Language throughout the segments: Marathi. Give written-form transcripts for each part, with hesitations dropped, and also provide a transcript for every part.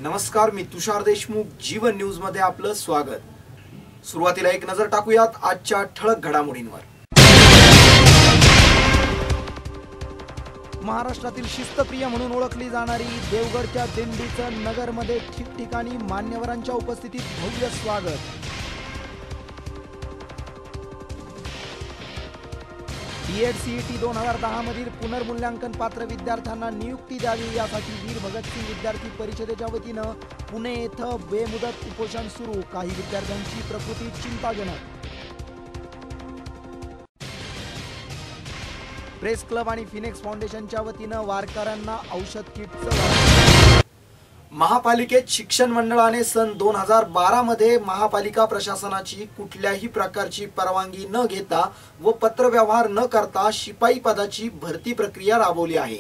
नमस्कार, मी तुषार देशमुख. जीवन न्यूज मध्ये आपलं स्वागत. सुरुवातीला एक नजर टाकूयात आजच्या ठळक घडामोडींवर. महाराष्ट्रातील शिस्तप्रिय म्हणून ओळखली जाणारी देवगडच्या दिंडीचं नगरमध्ये ठिकठिकाणी मान्यवरांच्या उपस्थितीत भव्य स्वागत. बीएड सीईटी 2010 मधील पुनर्मूल्यांकन पात्र विद्यार्थ्यांना नियुक्ती द्यावी यासाठी वीर भगतसिंग विद्यार्थी परिषदेच्या वतीनं पुणे येथे बेमुदत उपोषण सुरू. काही विद्यार्थ्यांची प्रकृती चिंताजनक. प्रेस क्लब आणि फिनिक्स फाउंडेशनच्या वतीनं वारकऱ्यांना औषध किटचं. महापालिकेत शिक्षण मंडळाने सन 2012 मध्ये महापालिका प्रशासनाची कुठल्याही प्रकारची परवानगी न घेता व पत्रव्यवहार न करता शिपाई पदाची भरती प्रक्रिया राबवली आहे.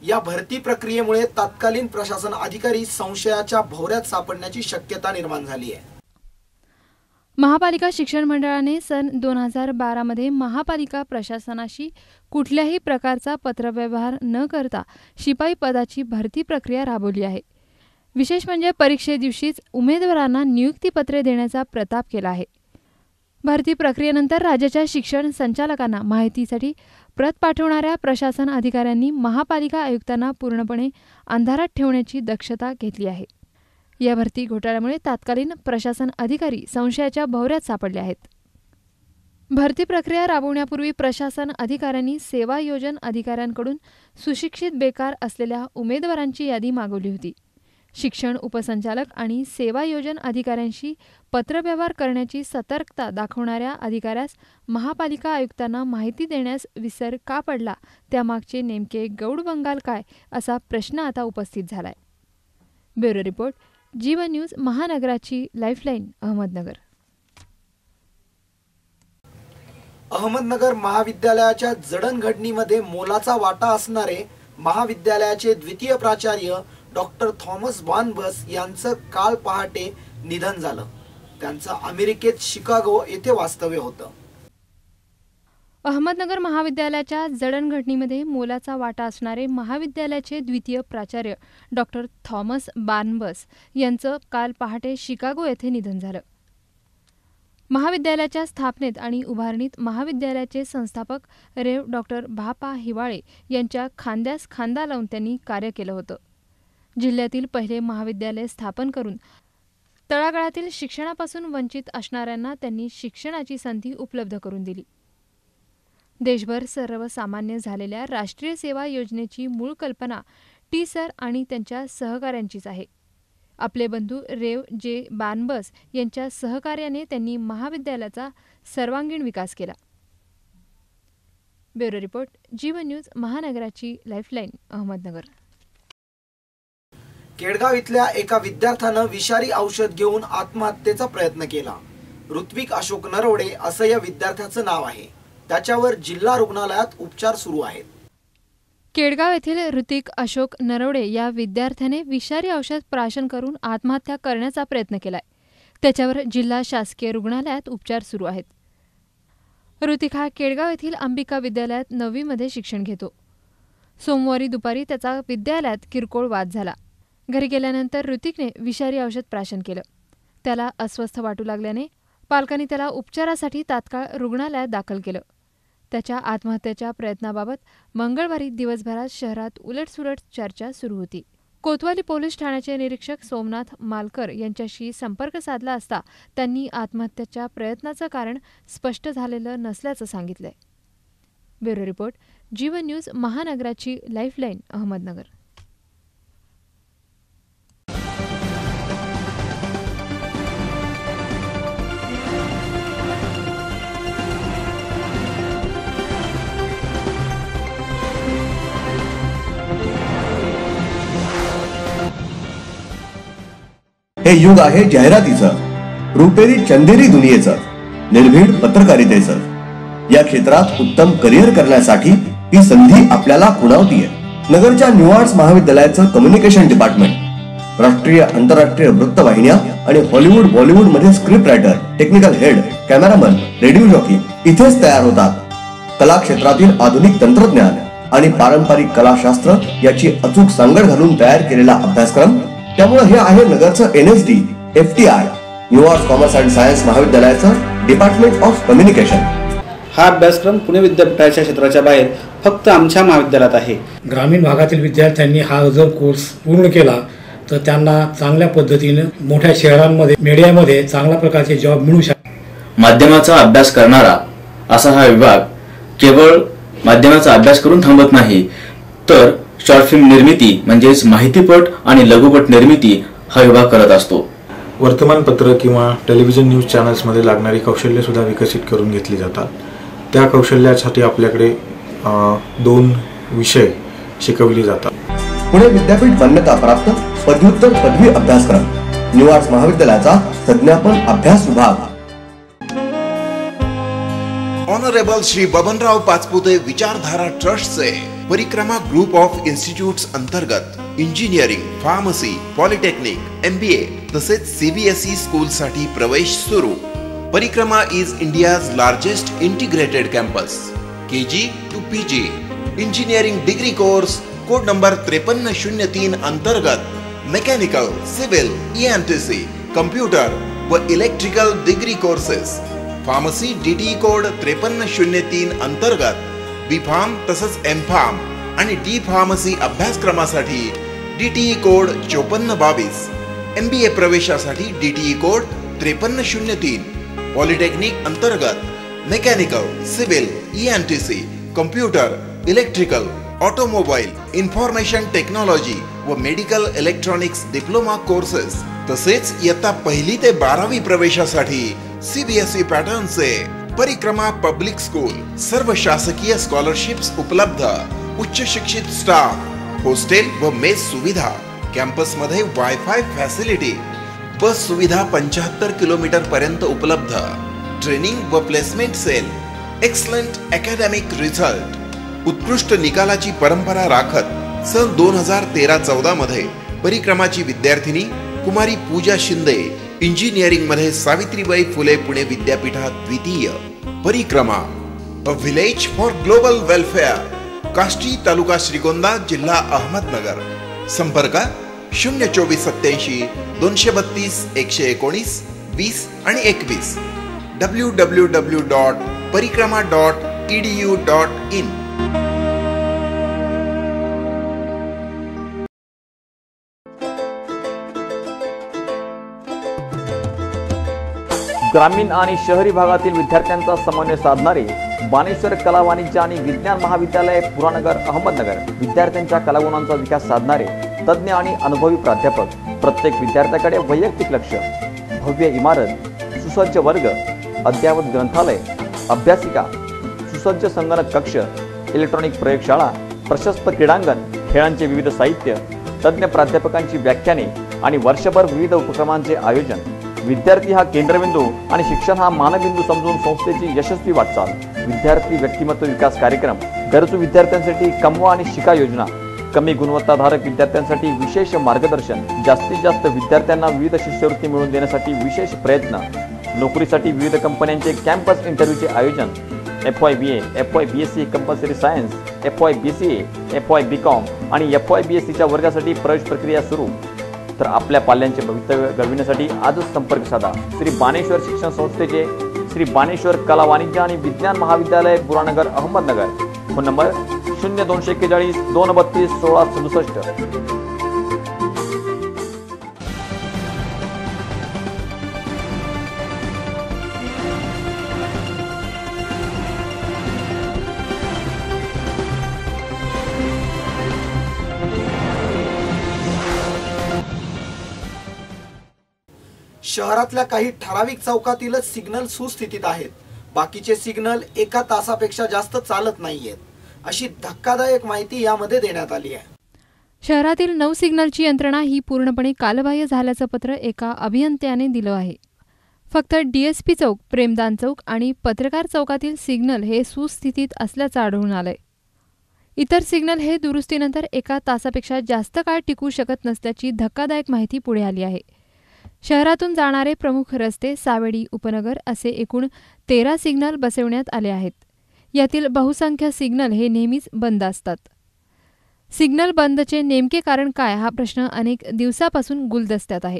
या भरती प्रक्रियेमुळे तत्कालीन प्रशासन अधिकारी संशयाच्या भोवऱ्यात सापडण्याची शक्यता निर्माण झाली आहे. महापालिका शिक्षण मंडळाने सन 2012 मध्ये महापालिका प्रशासनाशी कुठल्याही प्रकारचा पत्रव्यवहार न करता शिपाई पदाची भरती प्रक्रिया राबवली आहे. विशेष म्हणजे परीक्षेदिवशीच उमेदवारांना नियुक्तीपत्रे देण्याचा प्रताप केला आहे. भरती प्रक्रियेनंतर राज्याच्या शिक्षण संचालकांना माहितीसाठी प्रत पाठवणाऱ्या प्रशासन अधिकाऱ्यांनी महापालिका आयुक्तांना पूर्णपणे अंधारात ठेवण्याची दक्षता घेतली आहे. या भरती घोटाळ्यामुळे तत्कालीन प्रशासन अधिकारी संशयाच्या भोवऱ्यात सापडले आहेत. भरती प्रक्रिया राबवण्यापूर्वी प्रशासन अधिकाऱ्यांनी सेवा योजन अधिकाऱ्यांकडून सुशिक्षित बेकार असलेल्या उमेदवारांची यादी मागवली होती. शिक्षण उपसंचालक आणि सेवा योजन अधिकाऱ्यांशी पत्रव्यवहार करण्याची सतर्कता दाखवणाऱ्या अधिकाऱ्यास महापालिका आयुक्तांना माहिती देण्यास विसर का पडला, त्यामागचे नेमके गौड बंगाल काय, असा प्रश्न आता उपस्थित झालाय. ब्युरो रिपोर्ट, जीवन न्यूज, महानगराची लाईफलाईन, अहमदनगर. अहमदनगर महाविद्यालयाच्या जडणघडणीमध्ये मोलाचा वाटा असणारे महाविद्यालयाचे द्वितीय प्राचार्य डॉक्टर थॉमस बार्नबस यांचं काल पहाटे निधन झालं. त्यांचं अमेरिकेत शिकागो येथे वास्तव्य होतं. अहमदनगर महाविद्यालयाच्या जडणघडणीमध्ये मोलाचा वाटा असणारे महाविद्यालयाचे द्वितीय प्राचार्य डॉक्टर थॉमस बार्नबस यांचं काल पहाटे शिकागो येथे निधन झालं. महाविद्यालयाच्या स्थापनेत आणि उभारणीत महाविद्यालयाचे संस्थापक रेव डॉक्टर भापा हिवाळे यांच्या खांद्यास खांदा लावून त्यांनी कार्य केलं होतं. जिल्ह्यातील पहिले महाविद्यालय स्थापन करून तळागाळातील शिक्षणापासून वंचित असणाऱ्यांना त्यांनी शिक्षणाची संधी उपलब्ध करून दिली. देशभर सर्वसामान्य झालेल्या राष्ट्रीय सेवा योजनेची मूळ कल्पना टी सर आणि त्यांच्या सहकाऱ्यांचीच आहे. आपले बंधू रेव जे बार्नबस यांच्या सहकार्याने त्यांनी महाविद्यालयाचा सर्वांगीण विकास केला. ब्युरो रिपोर्ट, जीवन न्यूज, महानगराची लाईफलाईन, अहमदनगर. केडगाव इथल्या एका विद्यार्थ्यानं विषारी औषध घेऊन आत्महत्येचा प्रयत्न केला. ऋत्विक अशोक नरवडे असं या विद्यार्थ्याचं नाव आहे. त्याच्यावर जिल्हा रुग्णालयात उपचार सुरू आहेत. केडगाव येथील ऋतिक अशोक नरवडे या विद्यार्थ्याने विषारी औषध प्राशन करून आत्महत्या करण्याचा प्रयत्न केलाय. त्याच्यावर जिल्हा शासकीय रुग्णालयात उपचार सुरू आहेत. ऋतिक हा केडगाव येथील अंबिका विद्यालयात 9वी मध्ये शिक्षण घेतो. सोमवारी दुपारी त्याचा विद्यालयात किरकोळ वाद झाला. घरी गेल्यानंतर ऋतिकने विषारी औषध प्राशन केलं. त्याला अस्वस्थ वाटू लागल्याने पालकांनी त्याला उपचारासाठी तात्काळ रुग्णालयात दाखल केलं. त्याच्या आत्महत्येच्या प्रयत्नाबाबत मंगळवारी दिवसभरात शहरात उलटसुलट चर्चा सुरू होती. कोतवाली पोलीस ठाण्याचे निरीक्षक सोमनाथ मालकर यांच्याशी संपर्क साधला असता त्यांनी आत्महत्येच्या प्रयत्नाचं कारण स्पष्ट झालेलं नसल्याचं सांगितलंय. ब्युरो रिपोर्ट, जीवन न्यूज, महानगराची लाईफलाईन, अहमदनगर. हे युग आहे जाहिरातीचं, रुपेरी चंदेरी दुनियेचं, निर्भीड पत्रकारितेचं. या क्षेत्रात उत्तम करिअर करण्यासाठी ही संधी आपल्याला खुणावतीये. नगरच्या न्यू आर्ट्स महाविद्यालयाचं कम्युनिकेशन डिपार्टमेंट राष्ट्रीय आंतरराष्ट्रीय वृत्तवाहिन्या आणि हॉलिवूड बॉलिवूड मध्ये script writer, technical head, cameraman, radio jockey इथेच तयार होतात. कला क्षेत्रातील आधुनिक तंत्रज्ञान आणि पारंपरिक कलाशास्त्र याची अचूक सांगड घालून तयार केलेला अभ्यासक्रम त्यामुळे हे आहे नगरचं NSD FTI new arts commerce and science महाविद्यालयाचं डिपार्टमेंट ऑफ कम्युनिकेशन. हा अभ्यासक्रम पुणे विद्यापीठाच्या क्षेत्राच्या बाहेर फक्त आमच्या महाविद्यालयात आहे. ग्रामीण भागातील विद्यार्थ्यांनी हा जर कोर्स पूर्ण केला तर त्यांना चांगल्या पद्धतीने मोठ्या शहरांमध्ये मीडियामध्ये चांगल्या प्रकारचे जॉब मिळू शकतात. माध्यमाचा अभ्यास करणारा असा हा विभाग केवळ माध्यमाचा अभ्यास करून थांबत नाही, तर शॉर्ट फिल्म निर्मिती म्हणजेच माहितीपट आणि लघुपट निर्मिती हा विभाग करत असतो. वर्तमानपत्र किंवा टेलिव्हिजन न्यूज चॅनल्समध्ये लागणारी कौशल्य सुद्धा विकसित करून घेतली जातात. त्या कौशल्यासाठी आपल्याकडे 2 विषय शिकवले जातात. पुणे विद्यापीठ मान्यता प्राप्त पदव्युत्तर पदवी अभ्यासक्रम न्यू आर्ट्स महाविद्यालयाचा संज्ञापन अभ्यास विभाग. ऑनरेबल श्री बबनराव पाचपुते विचारधारा ट्रस्टचे परिक्रमा ग्रुप ऑफ इन्स्टिट्यूट्स अंतर्गत इंजिनिअरिंग, फार्मसी, पॉलिटेक्निक, MBA तसेच CBSE स्कूलसाठी प्रवेश सुरू. परिक्रमा is India's largest integrated campus. KG to PG engineering degree course code number 5303 अंतर्गत मेकॅनिकल, सिव्हिल, EMTC, कम्प्युटर व electrical degree courses. Pharmacy DTE code 5303 अंतर्गत B.Pharm तसंच M.Pharm आणि D फार्मसी अभ्यासक्रमासाठी DTE कोड 5422. MBA प्रवेशासाठी DTE कोड 5303. पॉलिटेक्निक अंतर्गत mechanical, civil, EMTC, computer, electrical, automobile, information technology व मेडिकल इलेक्ट्रॉनिक्स डिप्लोमा कोर्सेस तसेच इयत्ता 1ली ते 12वी प्रवेशासाठी CBSE पॅटर्नचे परिक्रमा पब्लिक स्कूल. सर्व शासकीय स्कॉलरशिप्स उपलब्ध. उच्च शिक्षित स्टाफ, हॉस्टेल व मेस सुविधा. कॅम्पसमध्ये वायफाय फॅसिलिटी. बस सुविधा 75 किलोमीटर पर्यंत उपलब्ध. ट्रेनिंग व placement cell. Excellent academic result. उत्कृष्ट निकालाची परंपरा राखत सन 2013-14 मध्ये परिक्रमाची विद्यार्थिनी कुमारी पूजा शिंदे इंजिनिअरिंग मध्ये सावित्रीबाई फुले पुणे विद्यापीठात द्वितीय. परिक्रमा a village for global welfare. Kashti taluka Shrigonda जिल्हा अहमदनगर. संपर्क 02487 232 119 20 आणि 21. www.parikrama.edu.in. ग्रामीण आणि शहरी भागातील विद्यार्थ्यांचा समन्वय साधणारे बाणेश्वर कला, वाणिज्य आणि विज्ञान महाविद्यालय पुरानगर अहमदनगर. विद्यार्थ्यांच्या कलागुणांचा विकास साधणारे तज्ज्ञ आणि अनुभवी प्राध्यापक. प्रत्येक विद्यार्थ्याकडे वैयक्तिक लक्ष. भव्य इमारत, सुसज्ज वर्ग, अद्ययावत ग्रंथालय, अभ्यासिका, सुसज्ज संगणक कक्ष, इलेक्ट्रॉनिक प्रयोगशाळा, प्रशस्त क्रीडांगण, खेळांचे विविध साहित्य, तज्ज्ञ प्राध्यापकांची व्याख्याने आणि वर्षभर विविध उपक्रमांचे आयोजन. विद्यार्थी हा केंद्रबिंदू आणि शिक्षण हा मानबिंदू समजून संस्थेची यशस्वी वाटचाल. विद्यार्थी व्यक्तिमत्व विकास कार्यक्रम, गरजू विद्यार्थ्यांसाठी कमवा आणि शिका योजना, कमी गुणवत्ताधारक विद्यार्थ्यांसाठी विशेष मार्गदर्शन, जास्तीत जास्त विद्यार्थ्यांना विविध शिष्यवृत्ती मिळवून देण्यासाठी विशेष प्रयत्न, नोकरीसाठी विविध कंपन्यांचे कॅम्पस इंटरव्ह्यूचे आयोजन, FY BA, FY BSc compulsory science, FY BCA, FY BCom आणि FY BScच्या वर्गासाठी प्रवेश प्रक्रिया सुरू. तर आपल्या पाल्यांचे भवितव्य घडविण्यासाठी आजच संपर्क साधा. श्री बाणेश्वर शिक्षण संस्थेचे श्री बाणेश्वर कला, वाणिज्य आणि विज्ञान महाविद्यालय पुरानगर अहमदनगर. Phone number 0241 232 1667. शहरातल्या काही ठराविक चौकातीलच सिग्नल सुस्थितीत आहेत. बाकीचे सिग्नल 1 तासापेक्षा जास्त चालत नाहीयेत, अशी धक्कादायक माहिती यामध्ये देण्यात आली आहे. शहरातील 9 सिग्नलची यंत्रणा ही पूर्णपणे कालबाह्य झाल्याचं पत्र एका अभियंत्याने दिलं आहे. फक्त DSP चौक, प्रेमदान चौक आणि पत्रकार चौकातील सिग्नल हे सुस्थितीत असल्याचं आढळून आलंय. इतर सिग्नल हे दुरुस्तीनंतर 1 तासापेक्षा जास्त काळ टिकू शकत नसल्याची धक्कादायक माहिती पुढे आली आहे. शहरातून जाणारे प्रमुख रस्ते, सावेडी, उपनगर असे एकूण 13 सिग्नल बसवण्यात आले आहेत. यातील बहुसंख्य सिग्नल हे नेहमीच बंद असतात. सिग्नल बंदचे नेमके कारण काय हा प्रश्न अनेक दिवसापासून गुलदस्त्यात आहे.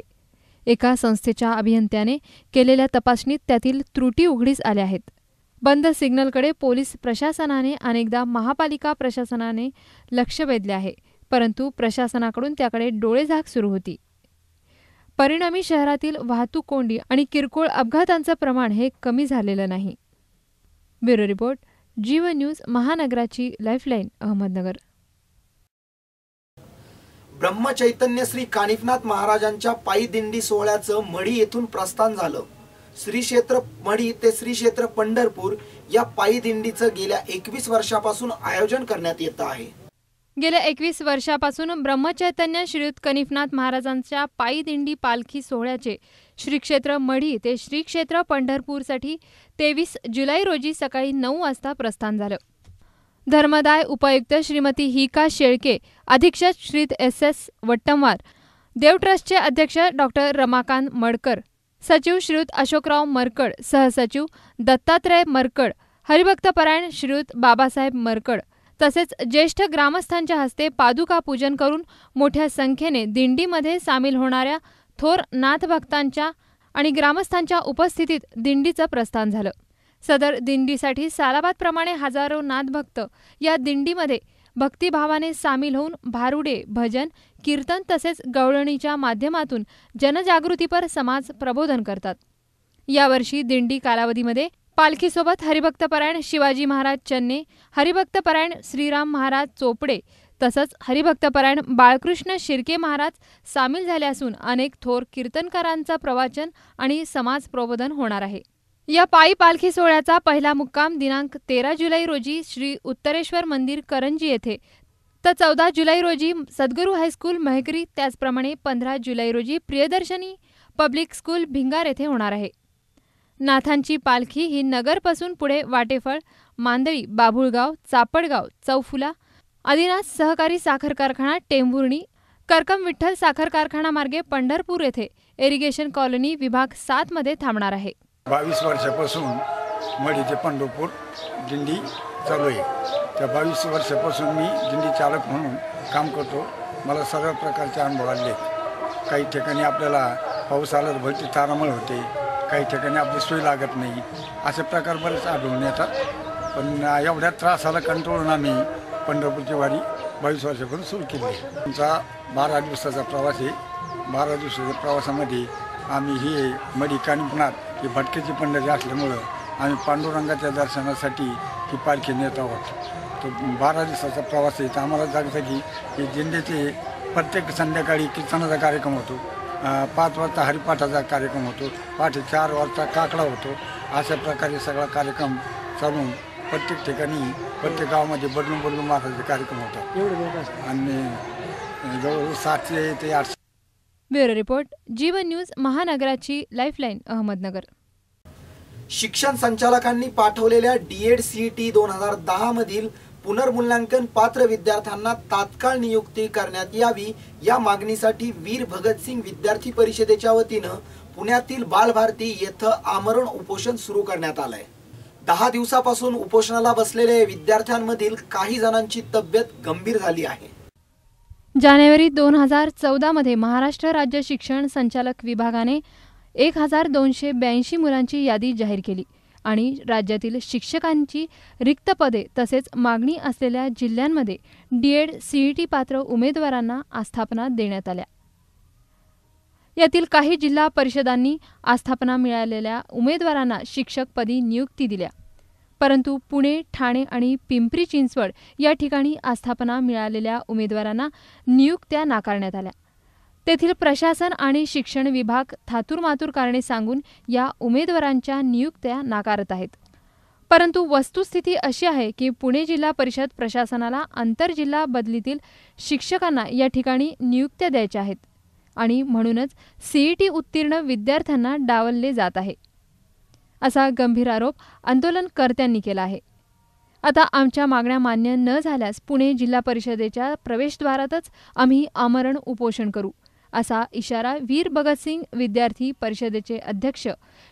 एका संस्थेच्या अभियंत्याने केलेल्या तपासणीत त्यातील त्रुटी उघडीस आल्या आहेत. बंद सिग्नलकडे पोलीस प्रशासनाने अनेकदा महापालिका प्रशासनाने लक्ष वेधले आहे, परंतु प्रशासनाकडून त्याकडे डोळेझाक सुरू होती. परिणामी शहरातील वाहतूक कोंडी आणि किरकोळ अपघातांचं प्रमाण हे कमी झालेलं नाही. ब्युरो रिपोर्ट, जीवन न्यूज, महानगराची लाईफलाईन, अहमदनगर. ब्रह्मचैतन्य श्री कानिफनाथ महाराजांच्या पायी दिंडी सोहळ्याचं मढी येथून प्रस्थान झालं. श्री क्षेत्र मढी ते श्री क्षेत्र पंढरपूर या पायी दिंडीचं गेल्या 21 वर्षापासून आयोजन करण्यात येत आहे. गेल्या 21 वर्षापासून ब्रह्मचैतन्य श्रीयुत कानिफनाथ महाराजांच्या पायी दिंडी पालखी सोहळ्याचे श्री क्षेत्र मढी ते श्री क्षेत्र पंढरपूरसाठी 23 जुलै रोजी सकाळी 9 वाजता प्रस्थान झालं. धर्मदाय उपायुक्त श्रीमती हिका शेळके, अधीक्षक श्रीत SS वट्टमवार, देव ट्रस्टचे अध्यक्ष डॉक्टर रमाकांत मडकर, सचिव श्रीयुत अशोकराव मरकड, सहसचिव दत्तात्रय मरकड, हरिभक्तपरायण श्रीयुत बाबासाहेब मरकड तसेच ज्येष्ठ ग्रामस्थांच्या हस्ते पादुका पूजन करून मोठ्या संख्येने दिंडीमध्ये सामील होणाऱ्या थोर नाथभक्तांच्या आणि ग्रामस्थांच्या उपस्थितीत दिंडीचं प्रस्थान झालं. सदर दिंडीसाठी सालाबादप्रमाणे हजारो नाथभक्त या दिंडीमध्ये भक्तिभावाने सामील होऊन भारुडे, भजन, कीर्तन तसेच गवळणीच्या माध्यमातून जनजागृतीपर समाज प्रबोधन करतात. यावर्षी दिंडी कालावधीमध्ये पालखीसोबत हरिभक्तपरायण शिवाजी महाराज चन्ने, हरिभक्तपरायण श्रीराम महाराज चोपडे तसंच हरिभक्तपरायण बाळकृष्ण शिर्के महाराज सामील झाले असून अनेक थोर कीर्तनकारांचं प्रवचन आणि समाज प्रबोधन होणार आहे. या पायी पालखी सोहळ्याचा पहिला मुक्काम दिनांक 13 जुलै रोजी श्री उत्तरेश्वर मंदिर करंजी येथे, तर 14 जुलै रोजी सद्गुरू हायस्कूल महकरी, त्याचप्रमाणे 15 जुलै रोजी प्रियदर्शनी पब्लिक स्कूल भिंगार येथे होणार आहे. नाथांची पालखी ही नगरपासून पुढे वाटेफळ, मांदळी, बाभुळगाव, चापडगाव, चौफुला, आदिनाथ सहकारी साखर कारखाना, टेंभुर्णी, करकम विठ्ठल साखर कारखाना मार्गे पंढरपूर येथे इरिगेशन कॉलनी विभाग 7 मध्ये थांबणार आहे. 22 वर्षापासून मढी ते पंढरपूर दिंडी चालू आहे. त्या 22 वर्षापासून मी दिंडी चालक म्हणून काम करतो. मला सर्व प्रकारचे अनुभव आले. काही ठिकाणी आपल्याला पाऊस आला तर भरती तारामळ होते, काही ठिकाणी आपली सोय लागत नाही, असे प्रकार बरेच आढळून येतात. पण एवढ्या त्रासाला कंट्रोलून आम्ही पंढरपूरची वारी 22 वर्षापासून सुरू केली आहे. आमचा 12 दिवसाचा प्रवास आहे. 12 दिवसाच्या प्रवासामध्ये आम्ही ही मढी कानिफनाथ ही भटकेची पंढरी असल्यामुळं आम्ही पांडुरंगाच्या दर्शनासाठी ही पालखी नेत आहोत. तो 12 दिवसाचा प्रवास आहे. तर आम्हाला जागोजागी ही दिंडीचे प्रत्येक संध्याकाळी कीर्तनाचा कार्यक्रम होतो, 5 वाजता हरिपाठाचा कार्यक्रम होतो, पहाटे 4 वाजता काकडा होतो. अशा प्रकारे सगळा कार्यक्रम चालून प्रत्येक ठिकाणी प्रत्येक गावामध्ये बदलून महाराजाचे कार्यक्रम होतात आणि जवळजवळ 700 ते 800. ब्युरो रिपोर्ट, जीवन न्यूज, महानगराची लाईफलाईन, अहमदनगर. शिक्षण संचालकांनी पाठवलेल्या DED CET 2010 मधील पुनर्मूल्यांकन पात्र विद्यार्थ्यांना तात्काळ नियुक्ती करण्यात यावी या मागणीसाठी वीर भगतसिंग विद्यार्थी परिषदेच्या वतीनं पुण्यातील बालभारती येथे आमरण उपोषण सुरू करण्यात आलंय. 10 दिवसापासून उपोषणाला बसलेल्या विद्यार्थ्यांमधील काही जणांची तब्येत गंभीर झाली आहे. जानेवारी 2014 मध्ये महाराष्ट्र राज्य शिक्षण संचालक विभागाने 1282 मुलांची यादी जाहीर केली आणि राज्यातील शिक्षकांची रिक्त पदे तसेच मागणी असलेल्या जिल्ह्यांमध्ये DED CET पात्र उमेदवारांना आस्थापना देण्यात आल्या. यातील काही जिल्हा परिषदांनी आस्थापना मिळालेल्या उमेदवारांना शिक्षकपदी नियुक्ती दिल्या, परंतु पुणे, ठाणे आणि पिंपरी चिंचवड या ठिकाणी आस्थापना मिळालेल्या उमेदवारांना नियुक्त्या नाकारण्यात आल्या. तेथील प्रशासन आणि शिक्षण विभाग थातुरमातुर कारणे सांगून या उमेदवारांच्या नियुक्त्या नाकारत आहेत. परंतु वस्तुस्थिती अशी आहे की पुणे जिल्हा परिषद प्रशासनाला आंतरजिल्हा बदलीतील शिक्षकांना या ठिकाणी नियुक्त्या द्यायच्या आहेत आणि म्हणूनच CET उत्तीर्ण विद्यार्थ्यांना डावलले जात आहे, असा गंभीर आरोप आंदोलनकर्त्यांनी केला आहे. आता आमच्या मागण्या मान्य न झाल्यास पुणे जिल्हा परिषदेच्या प्रवेशद्वारातच आम्ही आमरण उपोषण करू, असा इशारा वीर भगतसिंग विद्यार्थी परिषदेचे अध्यक्ष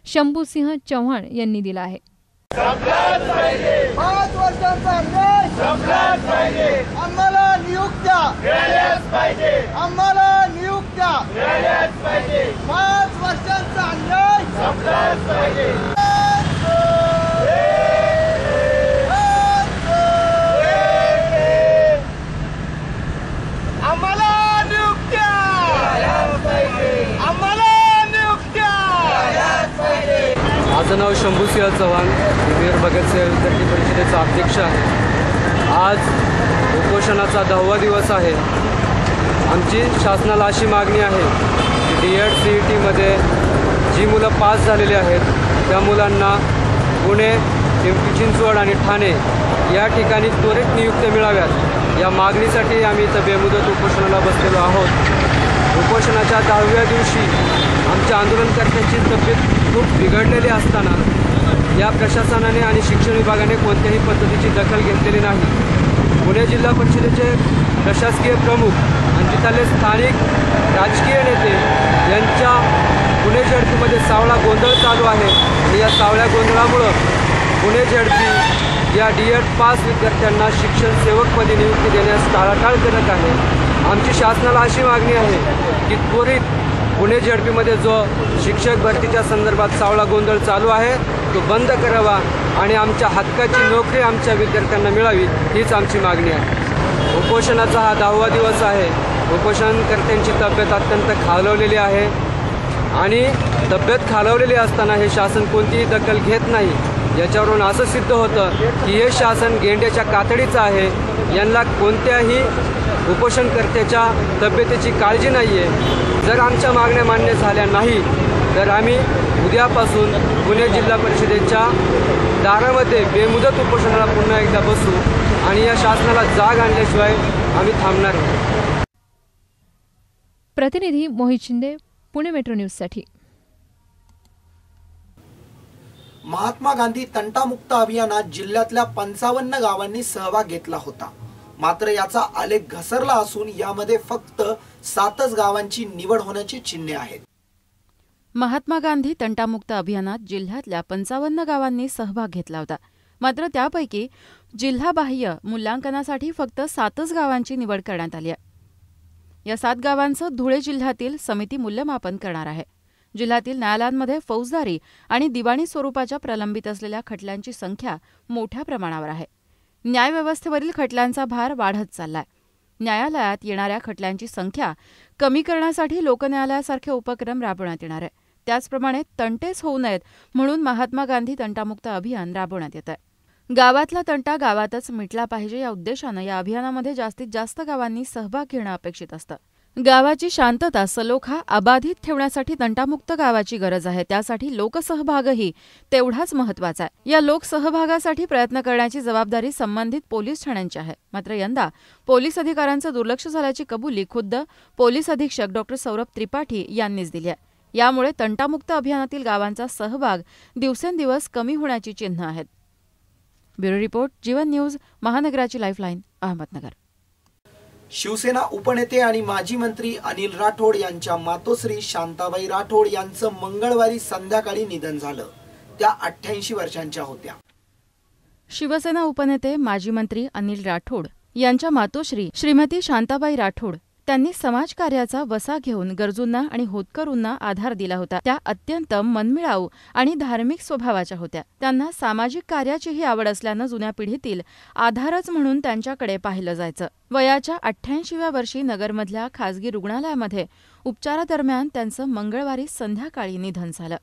शंभूसिंह चव्हाण यांनी दिला आहे. 5 वर्षांचा अन्याय आम्हाला नियुक्त्या नियुक्त्या आम्हाला नियुक्त्या 5 वर्षांचा अन्याय आम्हाला नियुक्त्या माझं नाव शंभूसिंह चव्हाण, वीर भगतसिंह विद्यार्थी परिषदेचा अध्यक्ष आहे. आज उपोषणाचा 10वा दिवस आहे. आमची शासनाला अशी मागणी आहे की DED CETमध्ये जी मुलं पास झालेली आहेत त्या मुलांना पुणे, पिंपरी चिंचवड आणि ठाणे या ठिकाणी त्वरित नियुक्त्या मिळाव्यात. या मागणीसाठी आम्ही इथं बेमुदत उपोषणाला बसलेलो आहोत. उपोषणाच्या 10व्या दिवशी आमच्या आंदोलनकर्त्यांची तब्येत खूप बिघडलेली असताना या प्रशासनाने आणि शिक्षण विभागाने कोणत्याही पद्धतीची दखल घेतलेली नाही. पुणे जिल्हा परिषदेचे प्रशासकीय प्रमुख आणि तिथले स्थानिक राजकीय नेते यांच्या पुणे झडपीमध्ये सावळा गोंधळ चालू आहे. आणि या सावळ्या गोंधळामुळं पुणे झडपी या DED पास विद्यार्थ्यांना शिक्षण सेवकपदी नियुक्ती देण्यास टाळाटाळ करत आहे. आमची शासनाला अशी मागणी आहे की त्वरित पुणे झडपीमध्ये जो शिक्षक भरतीच्या संदर्भात सावळा गोंधळ चालू आहे तो बंद करावा आणि आमच्या हक्काची नोकरी आमच्या विद्यार्थ्यांना मिळावी, हीच आमची मागणी आहे. उपोषणाचा हा 10वा दिवस आहे. उपोषणकर्त्यांची तब्येत अत्यंत खालवलेली आहे आणि तब्येत खालवलेली असताना हे शासन कोणतीही दखल घेत नाही. याच्यावरून असं सिद्ध होतं की हे शासन गेंड्याच्या कातडीचं आहे. यांना कोणत्याही उपोषणकर्त्याच्या तब्येतीची काळजी नाही आहे. जर आमच्या मागण्या मान्य झाल्या नाही तर आम्ही उद्यापासून पुणे जिल्हा परिषदेच्या दारामध्ये बेमुदत उपोषणाला पुन्हा एकदा बसू आणि या शासनाला जाग आणल्याशिवाय आम्ही थांबणार नाही. प्रतिनिधी मोहित शिंदे, पुणे मेट्रो न्यूजसाठी. महात्मा गांधी तंटामुक्त अभियानात जिल्ह्यातल्या 55 गावांनी सहभाग घेतला होता. मात्र याचा आलेख घसरला असून यामध्ये फक्त 7च गावांची निवड होण्याची चिन्हे आहेत. महात्मा गांधी तंटामुक्त अभियानात जिल्ह्यातल्या 55 गावांनी सहभाग घेतला होता. मात्र त्यापैकी जिल्हाबाह्य मूल्यांकनासाठी फक्त 7च गावांची निवड करण्यात आली आहे. या 7 गावांचं धुळे जिल्ह्यातील समिती मूल्यमापन करणार आहे. जिल्ह्यातील न्यायालयांमध्ये फौजदारी आणि दिवाणी स्वरूपाच्या प्रलंबित असलेल्या खटल्यांची संख्या मोठ्या प्रमाणावर आहे. न्यायव्यवस्थेवरील खटल्यांचा भार वाढत चाललाय. न्यायालयात येणाऱ्या खटल्यांची संख्या कमी करण्यासाठी लोकन्यायालयासारखे उपक्रम राबवण्यात येणार आहे. त्याचप्रमाणे तंटेच होऊ नयेत म्हणून महात्मा गांधी तंटामुक्त अभियान राबवण्यात येत आहे. गावातला तंटा गावातच मिटला पाहिजे या उद्देशानं या अभियानामध्ये जास्तीत जास्त गावांनी सहभाग घेणं अपेक्षित असतं. गावाची शांतता सलोखा अबाधित ठेवण्यासाठी तंटामुक्त गावाची गरज आहे. त्यासाठी लोकसहभागही तेवढाच महत्वाचा आहे. या लोकसहभागासाठी प्रयत्न करण्याची जबाबदारी संबंधित पोलीस ठाण्यांची आहे. मात्र यंदा पोलीस अधिकाऱ्यांचं दुर्लक्ष झाल्याची कबुली खुद्द पोलीस अधीक्षक डॉ. सौरभ त्रिपाठी यांनीच दिली आहे. यामुळे तंटामुक्त अभियानातील गावांचा सहभाग दिवसेंदिवस कमी होण्याची चिन्ह आहेत. ब्युरो रिपोर्ट, जीवन न्यूज, महानगराची लाईफलाईन, अहमदनगर. शिवसेना उपनेते आणि माजी मंत्री अनिल राठोड यांच्या मातोश्री शांताबाई राठोड यांचं मंगळवारी संध्याकाळी निधन झालं. त्या 88 वर्षांच्या होत्या. शिवसेना उपनेते माजी मंत्री अनिल राठोड यांच्या मातोश्री श्रीमती शांताबाई राठोड त्यांनी समाजकार्याचा वसा घेऊन गरजूंना आणि होतकरूंना आधार दिला होता. त्या अत्यंत मनमिळाऊ आणि धार्मिक स्वभावाच्या होत्या. त्यांना सामाजिक कार्याचीही आवड असल्यानं जुन्या पिढीतील आधारच म्हणून त्यांच्याकडे पाहिलं जायचं. वयाच्या 88व्या वर्षी नगरमधल्या खासगी रुग्णालयामध्ये उपचारादरम्यान त्यांचं मंगळवारी संध्याकाळी निधन झालं.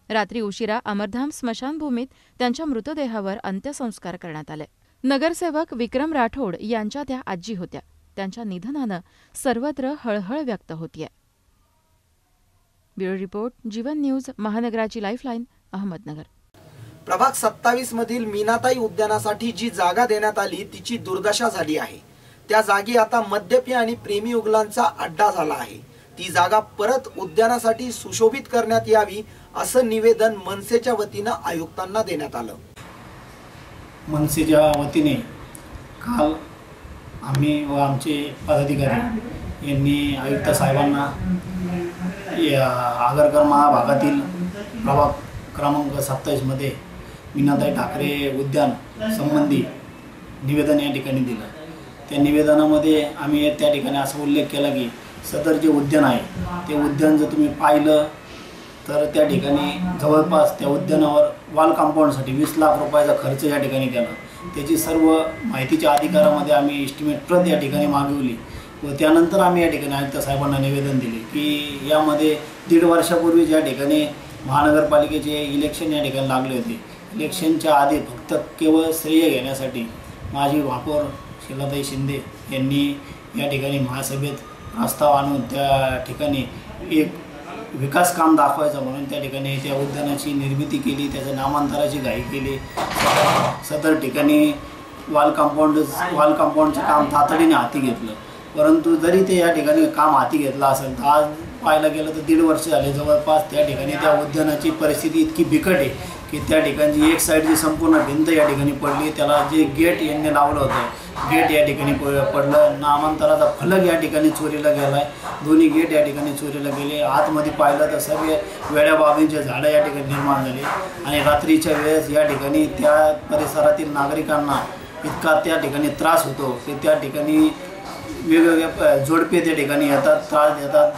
रात्री उशिरा अमरधाम स्मशानभूमीत त्यांच्या मृतदेहावर अंत्यसंस्कार करण्यात आले. नगरसेवक विक्रम राठोड यांच्या त्या आजी होत्या. त्यांच्या निधनानं सर्वत्र हळहळ व्यक्त होतीये. ब्युरो रिपोर्ट, जीवन न्यूज, महानगराची लाईफलाईन, अहमदनगर. प्रभाग 27 मधील मीनाताई उद्यानासाठी जी जागा देण्यात आली तिची दुर्दशा झाली आहे. त्या जागी आता मद्यपी आणि प्रेमी उगलांचा अड्डा झाला आहे. ती जागा परत उद्यानासाठी सुशोभित करण्यात यावी असं निवेदन मनसेच्या वतीनं आयुक्तांना देण्यात आलं. मनसेच्या वतीने काल आम्ही व आमचे पदाधिकारी यांनी आयुक्त साहेबांना आगरकर महाभागातील प्रभाग क्रमांक 27मध्ये मीनाताई ठाकरे उद्यान संबंधी निवेदन या ठिकाणी दिलं. त्या निवेदनामध्ये आम्ही त्या ठिकाणी असा उल्लेख केला की सदर जे उद्यान आहे ते उद्यान जर तुम्ही पाहिलं तर त्या ठिकाणी जवळपास त्या उद्यानावर वॉल कंपाऊंडसाठी 20 लाख रुपयाचा खर्च या ठिकाणी केला। त्याची सर्व माहितीच्या अधिकारामध्ये आम्ही एस्टिमेट प्रत या ठिकाणी मागवली व त्यानंतर आम्ही या ठिकाणी आयुक्त साहेबांना निवेदन दिले की यामध्ये 1.5 वर्षापूर्वी ज्या ठिकाणी महानगरपालिकेचे इलेक्शन या ठिकाणी लागले होते, इलेक्शनच्या आधी फक्त केवळ श्रेय घेण्यासाठी माजी महापौर शीलाताई शिंदे यांनी या ठिकाणी महासभेत प्रस्ताव आणून त्या ठिकाणी एक विकास काम दाखवायचं म्हणून त्या ठिकाणी त्या उद्यानाची निर्मिती केली, त्याच्या नामांतराची घाई केली। सदर ठिकाणी वॉल कंपाऊंडचं काम तातडीने हाती घेतलं, परंतु जरी ते या ठिकाणी काम हाती घेतलं असेल तर आज पाहायला गेलं तर 1.5 वर्ष झाले जवळपास त्या ठिकाणी त्या उद्यानाची परिस्थिती इतकी बिकट आहे की त्या ठिकाणची एक साईडची संपूर्ण भिंत या ठिकाणी पडली, त्याला जे गेट यांनी लावलं होतं गेट या ठिकाणी पडलं, नामांतराचा फलक या ठिकाणी चोरीला गेला आहे, दोन्ही गेट या ठिकाणी चोरीला गेले। आतमध्ये पाहिलं तर सगळे वेड्या बाबींचे झाडं या ठिकाणी निर्माण झाले आणि रात्रीच्या वेळेस या ठिकाणी त्या परिसरातील नागरिकांना इतका त्या ठिकाणी त्रास होतो की त्या ठिकाणी वेगवेगळ्या जोडपे त्या ठिकाणी येतात, त्रास देतात,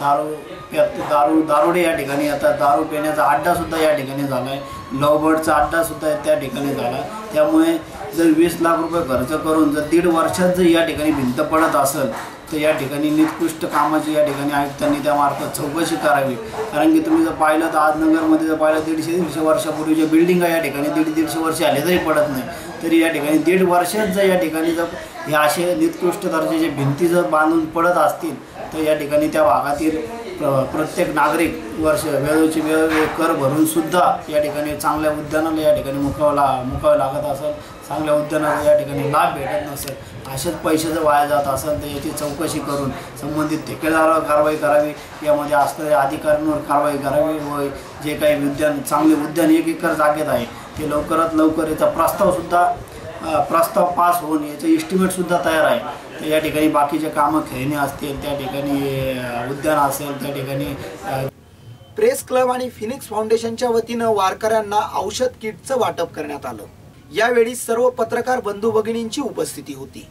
दारुडे या ठिकाणी येतात, दारू पिण्याचा अड्डासुद्धा या ठिकाणी झाला आहे, लवबर्डचा अड्डासुद्धा त्या ठिकाणी झाला आहे। त्यामुळे जर 20 लाख रुपये खर्च करून जर 1.5 वर्षात जर या ठिकाणी भिंत पडत असेल तर या ठिकाणी निकृष्ट कामाची या ठिकाणी आयुक्तांनी त्यामार्फत चौकशी करावी। कारण की तुम्ही जर पाहिलं तर आज नगरमध्ये जर पाहिलं 150 वर्षापूर्वीच्या बिल्डिंग या ठिकाणी 150 वर्ष आले तरी पडत नाही, तरी या ठिकाणी 1.5 वर्षात जर या ठिकाणी जर ह्या असे निकृष्ट दर्जाचे भिंती जर बांधून पडत असतील तर या ठिकाणी त्या भागातील प्रत्येक नागरिक वेळोची वेळ कर भरून सुद्धा या ठिकाणी चांगल्या उद्यानाला या ठिकाणी मुकावं लागत असेल, चांगल्या उद्यानाला या ठिकाणी लाभ भेटत नसेल, अशाच पैसे जर वाया जात असेल तर याची चौकशी करून संबंधित ठेकेदारावर कारवाई करावी, यामध्ये असणाऱ्या अधिकाऱ्यांवर कारवाई करावी व जे काही चांगले उद्यान 1 एकर जागेत आहे ते लवकरात लवकर याचा प्रस्ताव पास होऊन याचं एस्टिमेटसुद्धा तयार आहे। तर या ठिकाणी बाकीचे कामं खेळणे असतील, त्या ठिकाणी उद्यान असेल, त्या ठिकाणी प्रेस क्लब आणि फिनिक्स फाउंडेशनच्या वतीनं वारकऱ्यांना औषध किटचं वाटप करण्यात आलं। यावेळी सर्व पत्रकार बंधू भगिनींची उपस्थिती होती।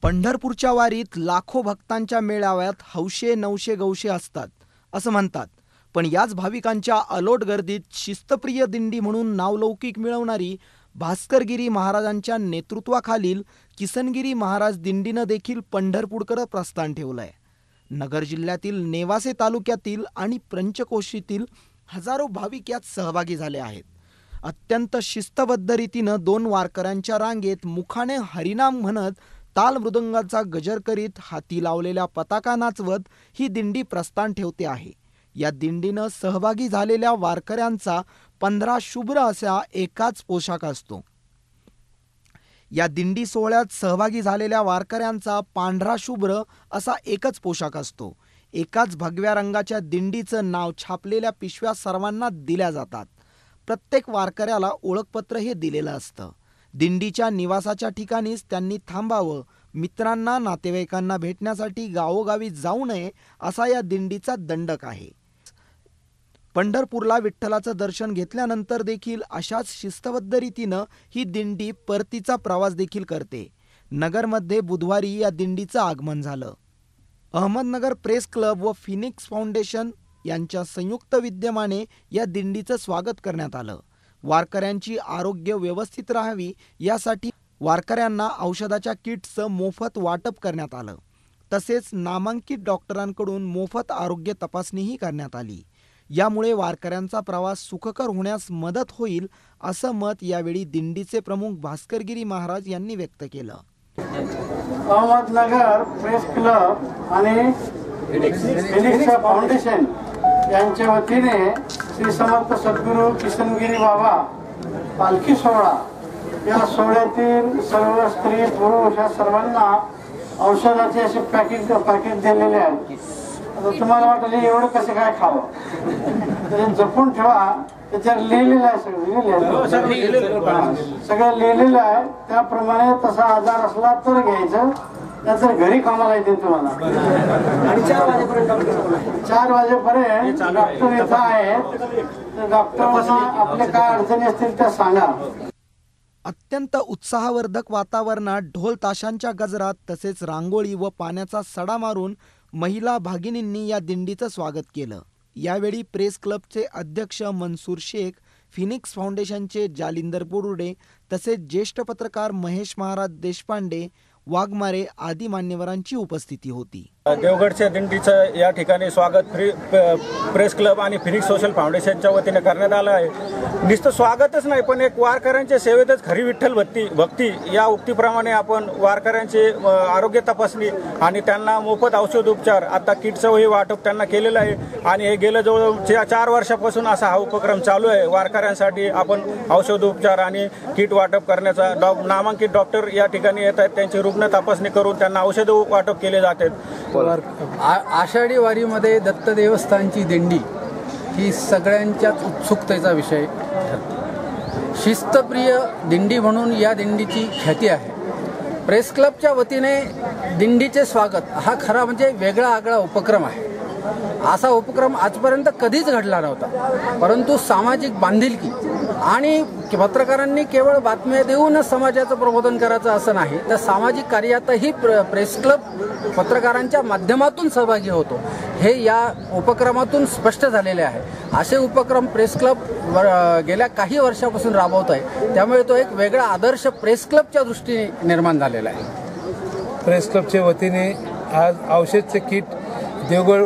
पंढरपूरच्या वारीत लाखो भक्तांच्या मेळाव्यात हौशे नवशे गौशे असतात असं म्हणतात, पण याच भाविकांच्या अलोट गर्दीत शिस्तप्रिय दिंडी म्हणून नावलौकिक मिळवणारी भास्करगिरी महाराजांच्या नेतृत्वाखालील किसनगिरी महाराज दिंडीनं देखील पंढरपूरकडे प्रस्थान ठेवलंय। नगर जिल्ह्यातील नेवासे तालुक्यातील आणि पंचकोशीतील हजारो भाविक यात सहभागी झाले आहेत। अत्यंत शिस्तबद्ध रीतीनं 2 वारकऱ्यांच्या रांगेत मुखाने हरिनाम म्हणत ताल मृदंगाचा गजर करीत हाती लावलेल्या पताका नाचवत ही दिंडी प्रस्थान ठेवते आहे। या दिंडीनं सहभागी झालेल्या वारकऱ्यांचा 15 शुभ्र असा एकाच पोशाख असतो। या दिंडी सोहळ्यात सहभागी झालेल्या वारकऱ्यांचा पांढरा शुभ्र असा एकच पोशाख असतो। एकाच भगव्या रंगाच्या दिंडीचं नाव छापलेल्या पिशव्या सर्वांना दिल्या जातात। प्रत्येक वारकऱ्याला ओळखपत्र हे दिलेलं असतं। दिंडीच्या निवासाच्या ठिकाणीच त्यांनी थांबावं, मित्रांना नातेवाईकांना भेटण्यासाठी गावोगावी जाऊ नये असा या दिंडीचा दंडक आहे। पंढरपूरला विठ्ठलाचं दर्शन घेतल्यानंतर देखील अशाच शिस्तबद्ध रीतीनं ही दिंडी परतीचा प्रवास देखील करते। नगरमध्ये बुधवारी या दिंडीचं आगमन झालं। अहमदनगर प्रेस क्लब व फिनिक्स फाउंडेशन यांच्या संयुक्त विद्यमाने या दिंडीचं स्वागत करण्यात आलं। वारकऱ्यांची आरोग्य व्यवस्थित राहावी यासाठी वारकऱ्यांना औषधाच्या किट्सचं मोफत वाटप करण्यात आलं। तसेच नामांकित डॉक्टरांकडून मोफत आरोग्य तपासणीही करण्यात आली। यामुळे वारकऱ्यांचा प्रवास सुखकर होण्यास मदत होईल असं मत यावेळी दिंडीचे प्रमुख भास्करगिरी महाराज यांनी व्यक्त केलं। अहमदनगर प्रेस क्लब आणि फिनिक्स फाउंडेशन यांच्या वतीने श्री समर्थ सद्गुरू किसनगिरी बाबा पालखी सोहळा या सोहळ्यातील सर्व स्त्री पुरुष या सर्वांना औषधाचे असे पॅकेट दिलेले आहे। आता तुम्हाला वाटेल एवढं कसं काय खावं, तर जपून ठेवा, त्याच्यावर लिहिलेलं आहे, सगळं लिहिलेलं आहे। त्याप्रमाणे तसा आजार असला तर घ्यायचं, त्याचं घरी कामाला येते तुम्हाला। आणि 4 वाजेपर्यंत डॉक्टर इथं आहेत, तर डॉक्टरांना आपल्या काय अडचणी असतील त्या सांगा। अत्यंत उत्साहवर्धक वातावरणात ढोल ताशांच्या गजरात तसेच रांगोळी व पाण्याचा सडा मारून महिला भगिनींनी या दिंडीचं स्वागत केलं. यावेळी प्रेस क्लबचे अध्यक्ष मनसूर शेख, फिनिक्स फाउंडेशनचे जालिंदर बोरुडे तसेच ज्येष्ठ पत्रकार महेश महाराज देशपांडे, वाघमारे आदी मान्यवरांची उपस्थिती होती. देवगडच्या दिंडीचं या ठिकाणी स्वागत प्रेस क्लब आणि फिनिक्स सोशल फाउंडेशनच्या वतीने करण्यात आलं आहे. नुसतं स्वागतच नाही, पण एक वारकऱ्यांच्या सेवेतच खरी विठ्ठल भक्ती या उक्तीप्रमाणे आपण वारकऱ्यांचे आरोग्य तपासणी आणि त्यांना मोफत औषध उपचार, आता किटचंही वाटप त्यांना केलेलं आहे. आणि हे गेलं जवळ 4 वर्षापासून असा हा उपक्रम चालू आहे. वारकऱ्यांसाठी आपण औषध उपचार आणि किट वाटप करण्याचा नामांकित डॉक्टर या ठिकाणी येत आहेत. त्यांची रुग्ण तपासणी करून त्यांना औषध वाटप केले जातात. आषाढी वारीमध्ये दत्त देवस्थानची दिंडी ही सगळ्यांच्याच उत्सुकतेचा विषय ठरतो. शिस्तप्रिय दिंडी म्हणून या दिंडीची ख्याती आहे. प्रेस क्लबच्या वतीने दिंडीचे स्वागत हा खरा म्हणजे वेगळा आगळा उपक्रम आहे. असा उपक्रम आजपर्यंत कधीच घडला नव्हता. परंतु सामाजिक बांधिलकी आणि पत्रकारांनी केवळ बातम्या देऊनच समाजाचं प्रबोधन करायचं असं नाही, तर सामाजिक कार्यातही प्रेस क्लब पत्रकारांच्या माध्यमातून सहभागी होतो, हे या उपक्रमातून स्पष्ट झालेले आहे. असे उपक्रम प्रेस क्लब गेल्या काही वर्षापासून राबवत आहे. त्यामुळे तो एक वेगळा आदर्श प्रेस क्लबच्या दृष्टीने निर्माण झालेला आहे. प्रेस क्लबच्या वतीने आज औषधचे किट देवगड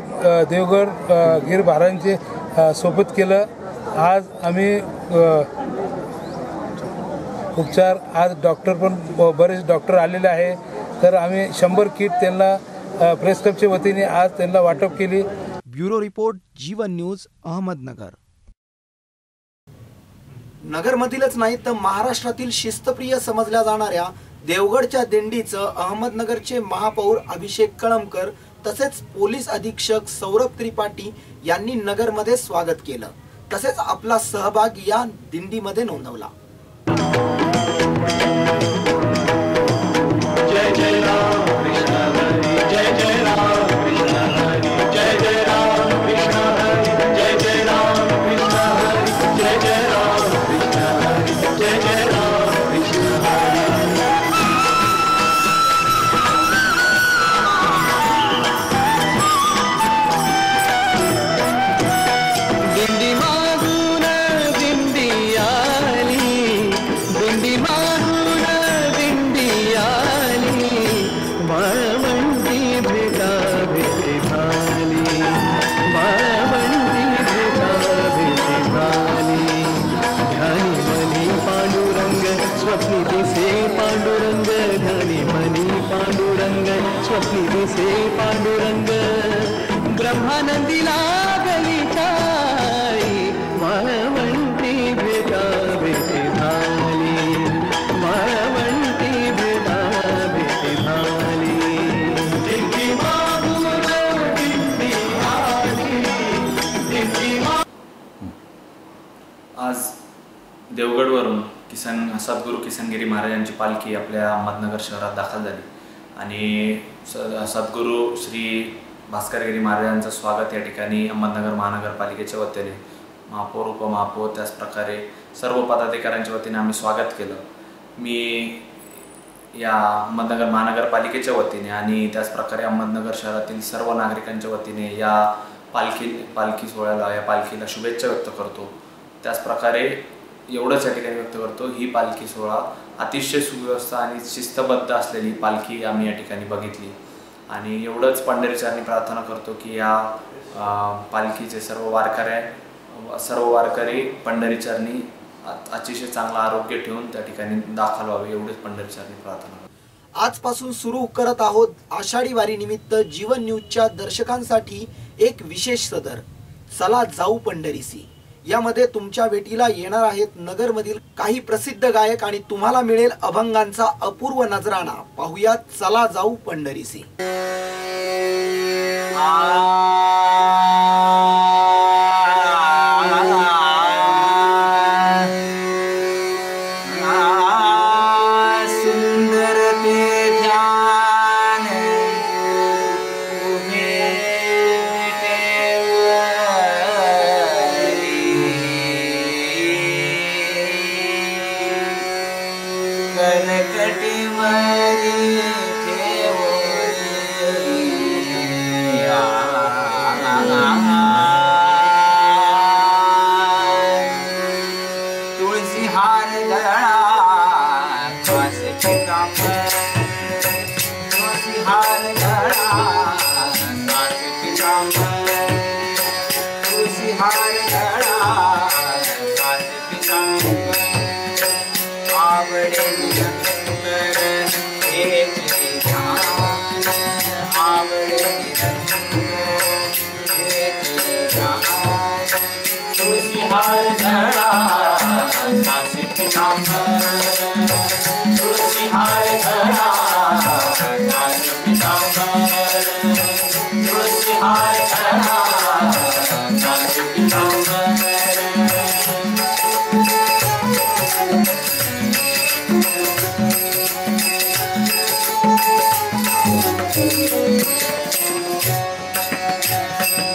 गिर महाराजांचे सोबत केलं. आज आम्ही उपचार, आज डॉक्टर पण बरेच डॉक्टर आलेले आहे, तर आम्ही 100 किट त्यांना प्रेस क्लबच्या वतीने आज त्यांना वाटप केली. ब्युरो रिपोर्ट, जीवन न्यूज, अहमदनगर. नगरमधीलच नाही तर महाराष्ट्रातील शिस्तप्रिय समजल्या जाणाऱ्या देवगडच्या दिंडीचं अहमदनगरचे महापौर अभिषेक कळमकर तसेच पोलीस अधीक्षक सौरभ त्रिपाठी यांनी नगरमध्ये स्वागत केलं. तसेच आपला सहभाग या दिंडीमध्ये नोंदवला. जय जय राम कृष्ण हरी, जय जय राम कृष्ण हरी, जय जय राम कृष्ण हरी, जय जय राम कृष्ण हरी, जय जय राम कृष्ण हरी, जय जय राम कृष्ण हरी. दिंडी मागून दिंडी आली, दिंडी मागून दिंडी आली, वाळवंटी भेटा भेटी झाली, वाळवंटी भेटा भेटी झाली. ध्यानी मनी पांडुरंग स्वप्नी दिसे पांडुरंग, ध्यानी मनी पांडुरंग स्वप्नी दिसे पांडुरंग. ब्रह्मानंदी लागली ताई, वाळवंटी भेटा भेटी झाली, वाळवंटी भेटा भेटी झाली. दिंडी मागून दिंडी आली, दिंडी आज देवगडवरून सद्गुरू किसनगिरी महाराजांची पालखी आपल्या अहमदनगर शहरात दाखल झाली आणि सद्गुरू श्री भास्करगिरी महाराजांचं स्वागत या ठिकाणी अहमदनगर महानगरपालिकेच्या वतीने महापौर, उपमहापौर, त्याचप्रकारे सर्व पदाधिकाऱ्यांच्या वतीने आम्ही स्वागत केलं. मी या अहमदनगर महानगरपालिकेच्या वतीने आणि त्याचप्रकारे अहमदनगर शहरातील सर्व नागरिकांच्या वतीने या पालखी सोहळ्याला, या पालखीला शुभेच्छा व्यक्त करतो. त्याचप्रकारे एवढंच या ठिकाणी व्यक्त करतो, ही पालखी सोहळा अतिशय सुव्यवस्था आणि शिस्तबद्ध असलेली पालखी आम्ही या ठिकाणी बघितली आणि एवढंच पंढरीचरणी प्रार्थना करतो की या पालखीचे सर्व वारकरी पंढरीचरणी अतिशय चांगलं आरोग्य ठेवून त्या ठिकाणी दाखल व्हावे, एवढेच पंढरीचरणी प्रार्थना. आजपासून सुरू करत आहोत आषाढी वारी निमित्त जीवन न्यूजच्या दर्शकांसाठी एक विशेष सदर, चला जाऊ पंढरीसी. यामध्ये तुमच्या भेटीला येणार आहेत नगरमधील काही प्रसिद्ध गायक आणि तुम्हाला मिळेल अभंगांचा अपूर्व नजराणा. पाहुयात चला जाऊ पंढरीसी.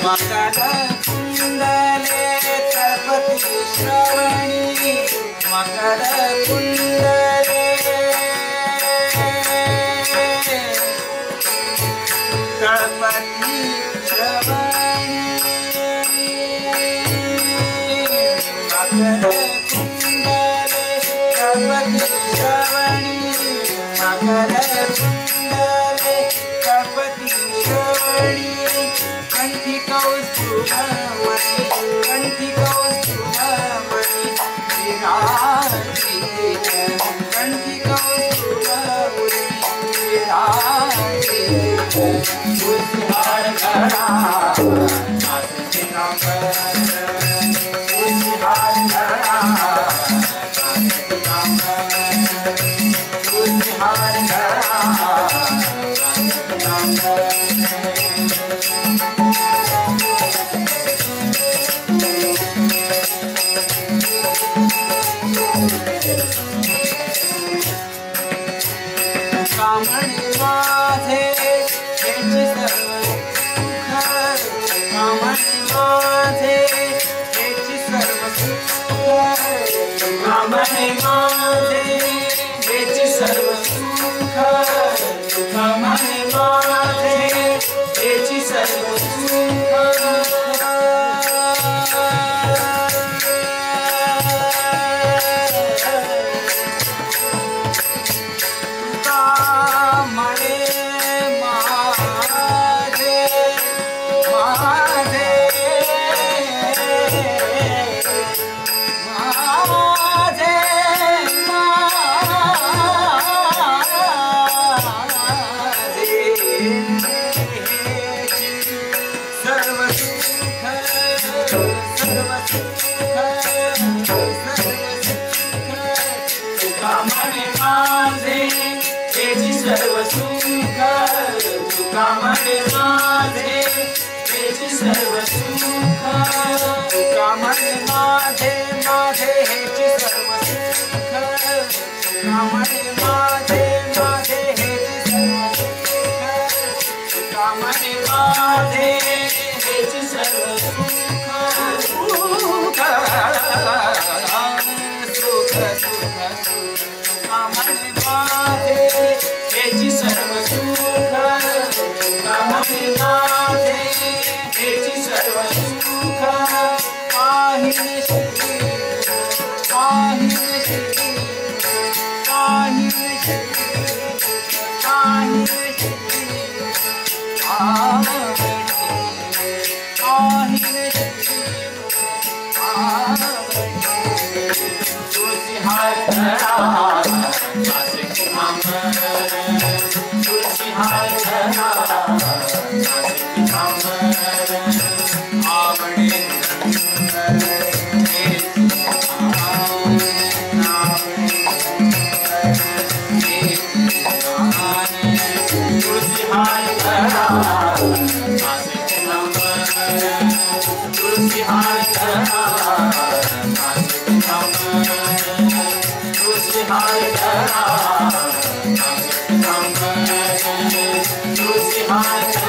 मकर कुंडले तळपती श्रवणी मकर कुंडले तळपती श्रवणी मकर कुंडले तळपती श्रवणी मकर कुंडले तळपती श्रवणी कंठी कौस्तुभमणि कंठी कौस्तुभमणि विराजित कंठी कौस्तुभमणि विराजित तुझहार गळा नाचते कांबर तुझहार गळा नाचते कांबर तुझहार गळा नाचते कांबर कामणे माझे हेची सर्व सुख कामणे माझे हेची सर्व सुख कामणे माझे हेची सर्व सुख कामणे माझे हेची सर्व सुख सर्व सुख कामणे माझे हेची सर्व सुख कामणे माझे माझे हेची सर्व सुख कामणे माझे माझे हेची सर्व सुख कामणे माझे हेची सर्व सुख सुख सुख सुख कामणे माझे हेची सर्व सुख कामणे माझे हेची सर्व सुख पाहिन श्री पाहिन श्री पाहिन श्री पाहिन श्री पाहिन श्री तुझहार गळा नाचते कांबर तुझहार गळा नाचते कांबर आवडे तुझहार गळा नाचते कांबर तुझहार गळा नाचते कांबर तुझहार गळा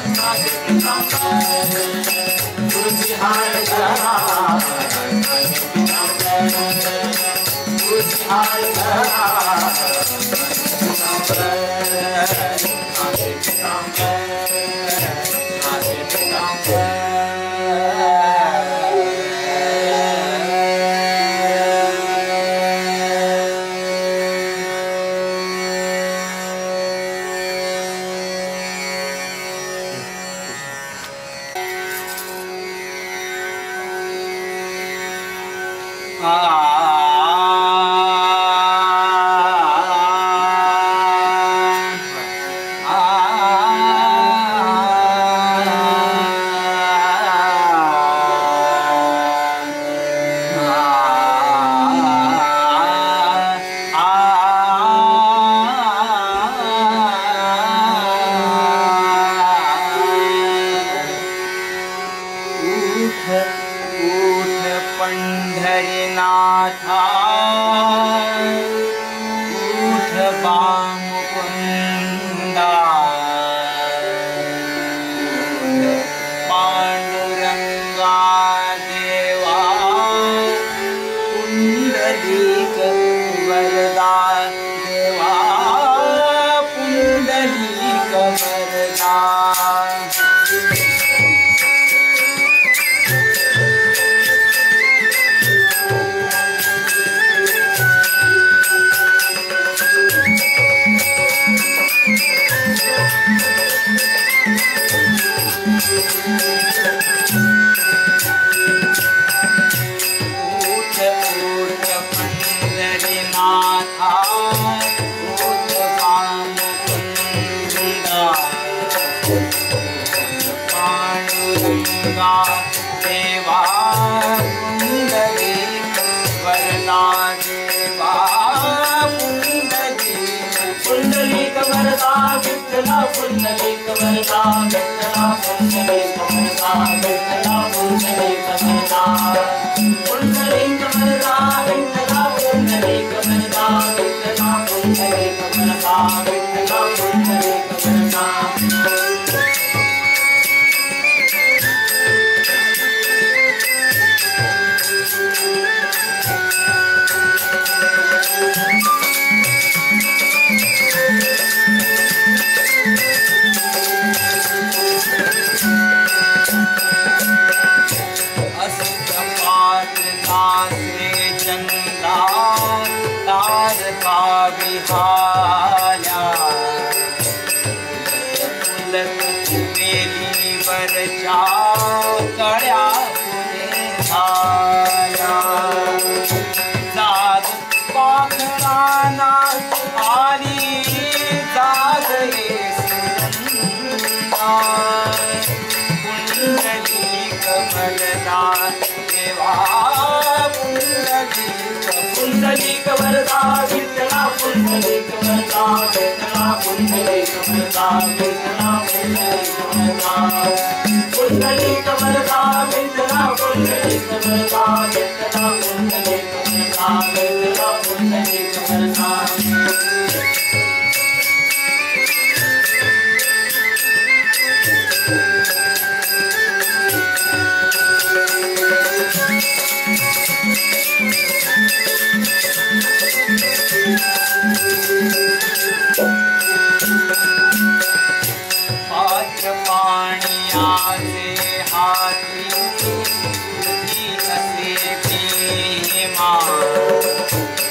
नाचते कांबर तुझहार गळा उठ पंढरीनाथा उठ मुकुंदा पांडुरंगा देवा पुंडलिक वरदा देवा पुंडलिक वरदा देवा पुंडलिक वरदा देवा पुंडलिक वरदा विठ्ठला पुंडलिक वरदा विठ्ठला पुंडलिक वरदा विठ्ठला पुंडलिक वरदा पुंडलिक वरदा विठ्ठला पुंडलिक वरदा विठ्ठला पुंडलिक वरदा विठ्ठला पुंडलिक वरदा वरच्या कळ्या फुले झाल्या जाग पाखरांना आली जाग येसुंदा पुंडलिक वरदा देवा पुंडलिक वरदा विठ्ठला पुंडलिक वरदा विठ्ठला पुंडलिक वरदा विठ्ठला पुंडलिक वरदा पुंडलिक वरदा विठ्ठला पुंडलिक वरदा विठ्ठला पुंडलिक वरदा विठ्ठला पुंडलिक वरदा पाणियाचे हाती असे भीमा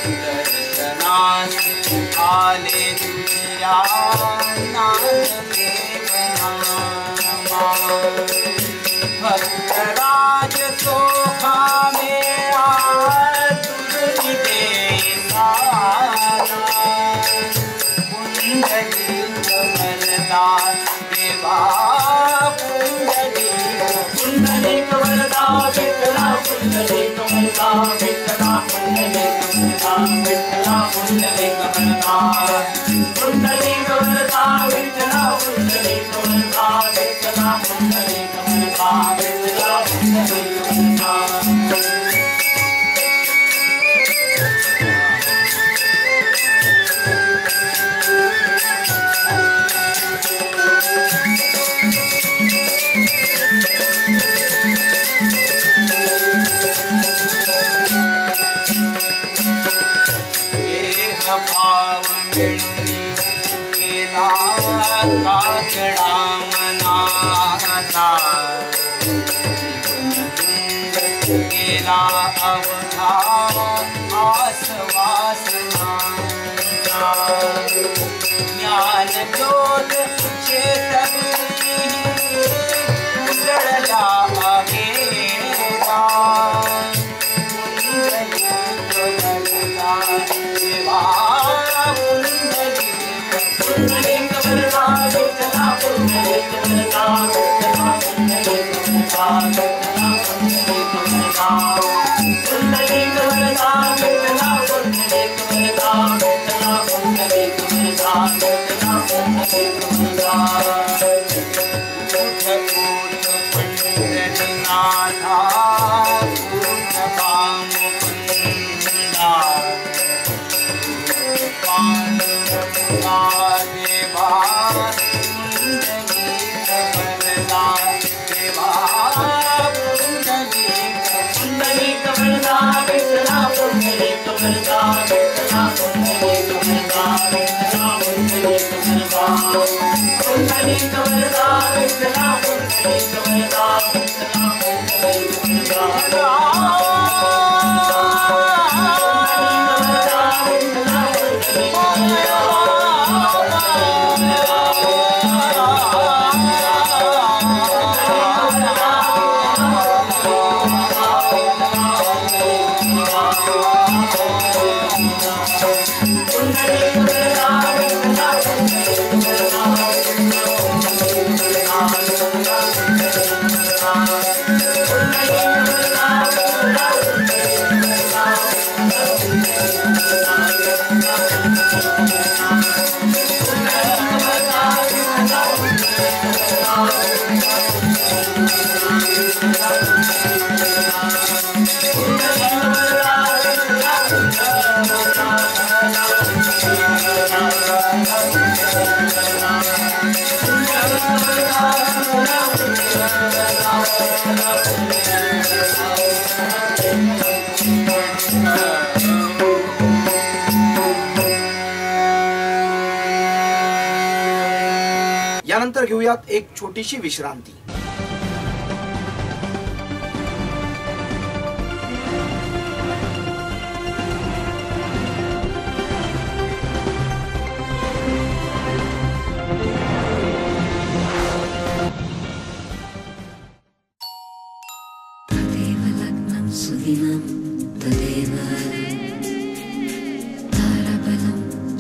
दर्शनास आले तुझ्या नामदेवनामा भक्तराज सोखा मेळा तुझी देसाला पुंडलिक वरदा देवा पुंडलिक वरदा विठ्ठला पुंडलिक वरदा विठ्ठला पुंडलिक वरदा विठ्ठला पुंडलिक वरदा पुंडलिक वरदा विठ्ठला पुंडलिक वरदा विठ्ठला पुंडलिक वरदा विठ्ठला पुंडलिक वरदा भाव मिळून केला काकडा मनाचा केला अवघा आसवासनाचा ज्ञान ज्योत चेतवी उजळला गेला देवा पुंडलिक वरदा विठ्ठला पुंडलिक वरदा विठ्ठला पुंडलिक वरदा विठ्ठला पुंडलिक वरदा पुंडलिक वरदा विठ्ठला पुंडलिक वरदा विठ्ठला पुंडलिक वरदा विठ्ठला पुंडलिक वरदा उठ उठ पंढरीनाथ नाथा यानंतर घेऊयात एक छोटीशी विश्रांती.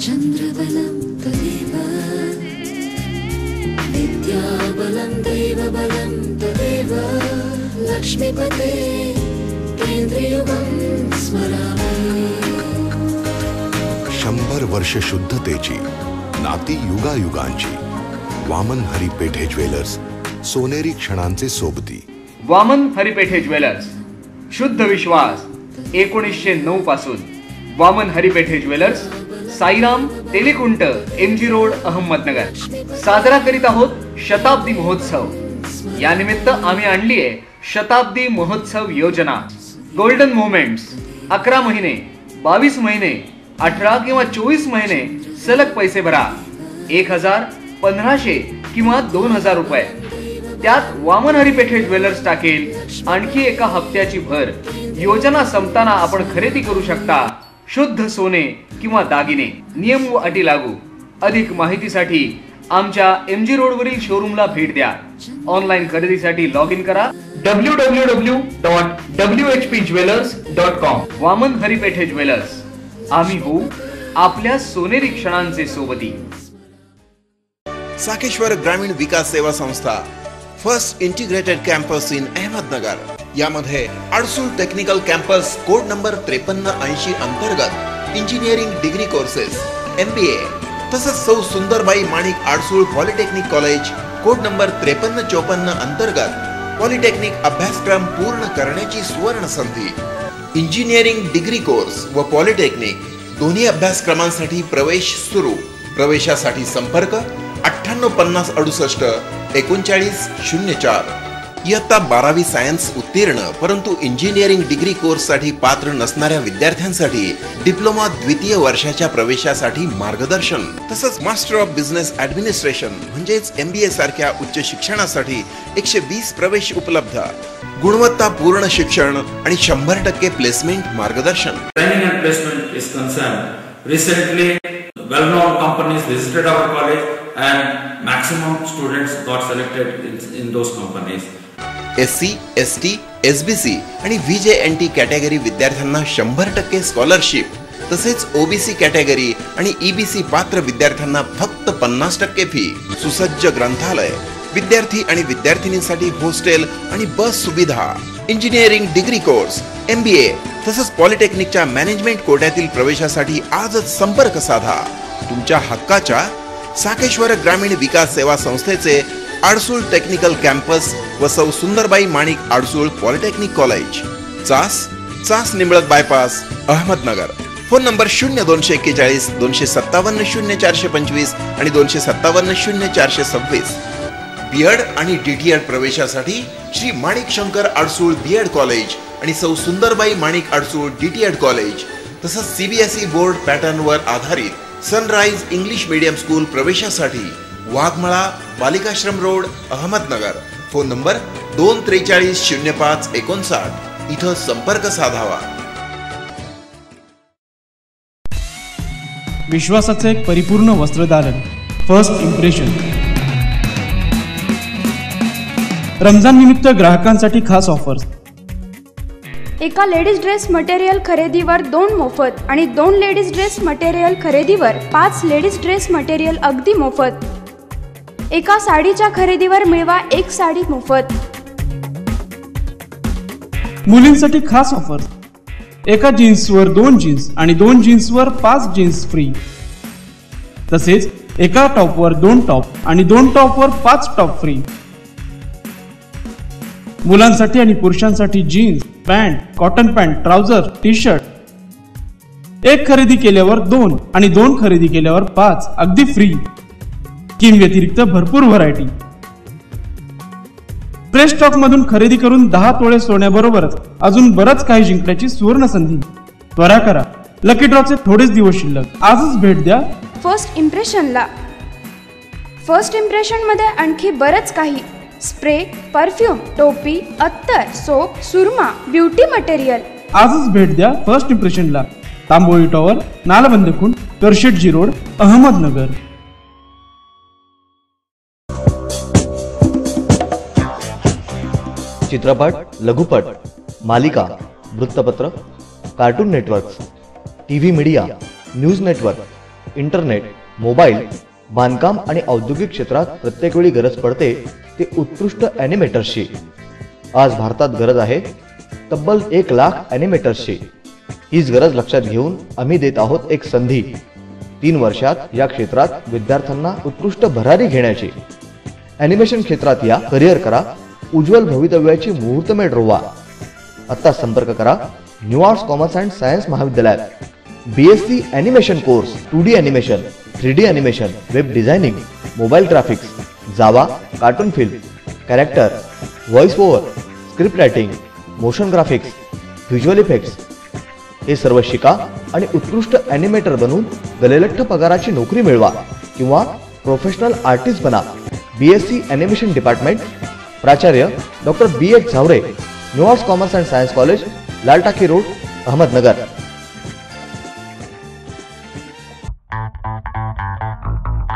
चंद्रबलं तदेव विद्याबलं दैवबलं तदेव लक्ष्मीपते केंद्रयुगं स्मरामि. 100 वर्ष शुद्धतेची नाती युगायुगांची. वामन हरिपेठे ज्वेलर्स, सोनेरी क्षणांचे सोबती. वामन हरिपेठे ज्वेलर्स, शुद्ध विश्वास 1909 पासून. Waman Haripethe jewellers, Sairam Telikunt, MG road, Ahmednagar. साजरा करीत आहोत शताब्दी महोत्सव. या निमित्त आम्ही आणली आहे शताब्दी महोत्सव योजना. Golden moments. 11 महिने, 22 महिने, 18 किंवा 24 महिने सलग पैसे भरा. 1000, 1500 किंवा 2000 रुपये. त्यात वामन हरिपेठे ज्वेलर्स टाकेल आणखी एका हप्त्याची भर. योजना संपताना आपण खरेदी करू शकता शुद्ध सोने किंवा दागिने. नियम व अटी लागू. अधिक माहितीसाठी आमच्या MG रोड वरील शोरूमला भेट द्या. ऑनलाईन खरेदीसाठी लॉग इन करा www.whpjewelers.com. वामन हरिपेठे ज्वेलर्स, आम्ही होऊ आपल्या सोनेरी क्षणांचे सोबती. साकेश्वर ग्रामीण विकास सेवा संस्था first integrated campus in Ahmednagar. यामध्ये Adsul technical campus code number 5380 अंतर्गत इंजिनिअरिंग डिग्री कोर्सेस, MBA, तसंच सौ Sundarbai Manik Adsul polytechnic college code number 5354 अंतर्गत पॉलिटेक्निक अभ्यासक्रम पूर्ण करण्याची सुवर्ण संधी. इंजिनिअरिंग डिग्री कोर्स व पॉलिटेक्निक दोन्ही अभ्यासक्रमांसाठी प्रवेश सुरू. प्रवेशासाठी संपर्क 985068 3904. इयत्ता 12वी सायन्स उत्तीर्ण परंतु इंजिनिअरिंग डिग्री कोर्ससाठी पात्र नसणाऱ्या विद्यार्थ्यांसाठी डिप्लोमा द्वितीय वर्षाच्या प्रवेशासाठी मार्गदर्शन. तसंच मास्टर ऑफ बिझनेस ऍडमिनिस्ट्रेशन म्हणजेच MBA सारख्या उच्च शिक्षणासाठी 120 प्रवेश उपलब्ध. गुणवत्तापूर्ण शिक्षण आणि 100% प्लेसमेंट मार्गदर्शन. Training and placement is concerned. Recently, well-known companies visited our college and maximum students got selected in those companies. SC, ST, SBC आणि VJNT कॅटेगरी विद्यार्थ्यांना 100% स्कॉलरशिप. तसेच OBC कॅटेगरी आणि EBC पात्र विद्यार्थ्यांना फक्त 50% फी. सुसज्ज ग्रंथालय, विद्यार्थी आणि विद्यार्थिनींसाठी हॉस्टेल आणि बस सुविधा. इंजिनिअरिंग डिग्री कोर्स, MBA तसंच पॉलिटेक्निकच्या मॅनेजमेंट कोट्यातील प्रवेशासाठी आजच संपर्क साधा. तुमच्या हक्काच्या साकेश्वर ग्रामीण विकास सेवा संस्थेचे आडसूळ टेक्निकल कॅम्पस व सौ Sundarbai Manik Adsul polytechnic college, Chas Nimblak bypass, Ahmednagar. Phone number 0241 257 0425 आणि 257 0426. बीएड आणि डीटीएड प्रवेशासाठी श्री माणिक शंकर आडसूळ बीएड कॉलेज आणि सौ सुंदरबाई माणिक आडसूळ डीटीएड कॉलेज, तसंच सीबीएसई बोर्ड पॅटर्नवर आधारित सनराइज इंग्लिश मीडियम स्कूल प्रवेशासाठी Waghmala, Balikashram road, Ahmednagar. Phone number 243 05 59 इथं संपर्क साधावा. विश्वासाचे परिपूर्ण वस्त्रधारण, फर्स्ट इम्प्रेशन. रमजान निमित्त ग्राहकांसाठी खास ऑफर्स. एका लेडीज ड्रेस मटेरियल खरेदीवर 2 मोफत आणि 2 लेडीज ड्रेस मटेरियल खरेदीवर 5 लेडीज ड्रेस मटेरियल अगदी मोफत. एका साडीच्या खरेदीवर मिळवा 1 साडी मोफत. मुलींसाठी खास ऑफर्स. एका जीन्सवर 2 जीन्स आणि 2 जीन्सवर 5 जीन्स फ्री. तसेच एका टॉपवर 2 टॉप आणि 2 टॉपवर 5 टॉप फ्री. मुलांसाठी आणि पुरुषांसाठी jeans, pant, cotton pant, trouser, T shirt. 1 खरेदी केल्यावर 2 आणि 2 खरेदी केल्यावर 5 अगदी फ्री. स्कीम व्यतिरिक्त भरपूर व्हरायटी. फ्रेश स्टॉक मधून खरेदी करून 10 तोळे सोन्याबरोबरच अजून बरंच काही जिंकण्याची सुवर्ण संधी. त्वरा करा, लकी ड्रॉचे थोडेच दिवस शिल्लक. आजच भेट द्या फर्स्ट इम्प्रेशनला. फर्स्ट इम्प्रेशन मध्ये आणखी बरंच काही. स्प्रे, परफ्यूम, टोपी, अत्तर, सोप, सुरमा, ब्युटी मटेरियल. आजच भेट द्या फर्स्ट इम्प्रेशनला. Tamboli tower, Nalband Khunt, Karshetji road, Ahmednagar. चित्रपट, लघुपट, मालिका, वृत्तपत्र, cartoon networks, TV media, news network, internet, mobile, बांधकाम आणि औद्योगिक क्षेत्रात प्रत्येक वेळी गरज पडते ते उत्कृष्ट ॲनिमेटर्सची. आज भारतात गरज आहे तब्बल 1 लाख ॲनिमेटर्सची. हीच गरज लक्षात घेऊन आम्ही देत आहोत एक संधी. 3 वर्षात या क्षेत्रात विद्यार्थ्यांना उत्कृष्ट भरारी घेण्याची. ॲनिमेशन क्षेत्रात या, करिअर करा, उज्ज्वल भवितव्याची मुहूर्तमेढ रोवा. आता संपर्क करा new arts commerce and science महाविद्यालयात. BSc animation course, 2D animation, 3D animation, web designing, mobile graphics, Java, cartoon film, character, voice over, script writing, motion graphics, visual effects. हे सर्व शिका आणि उत्कृष्ट ॲनिमेटर बनून गलेलठ्ठ पगाराची नोकरी मिळवा किंवा प्रोफेशनल आर्टिस्ट बना. BSc ॲनिमेशन डिपार्टमेंट, प्राचार्य doctor BH Zaware, new arts commerce and science college, लाल टाकी रोड, अहमदनगर.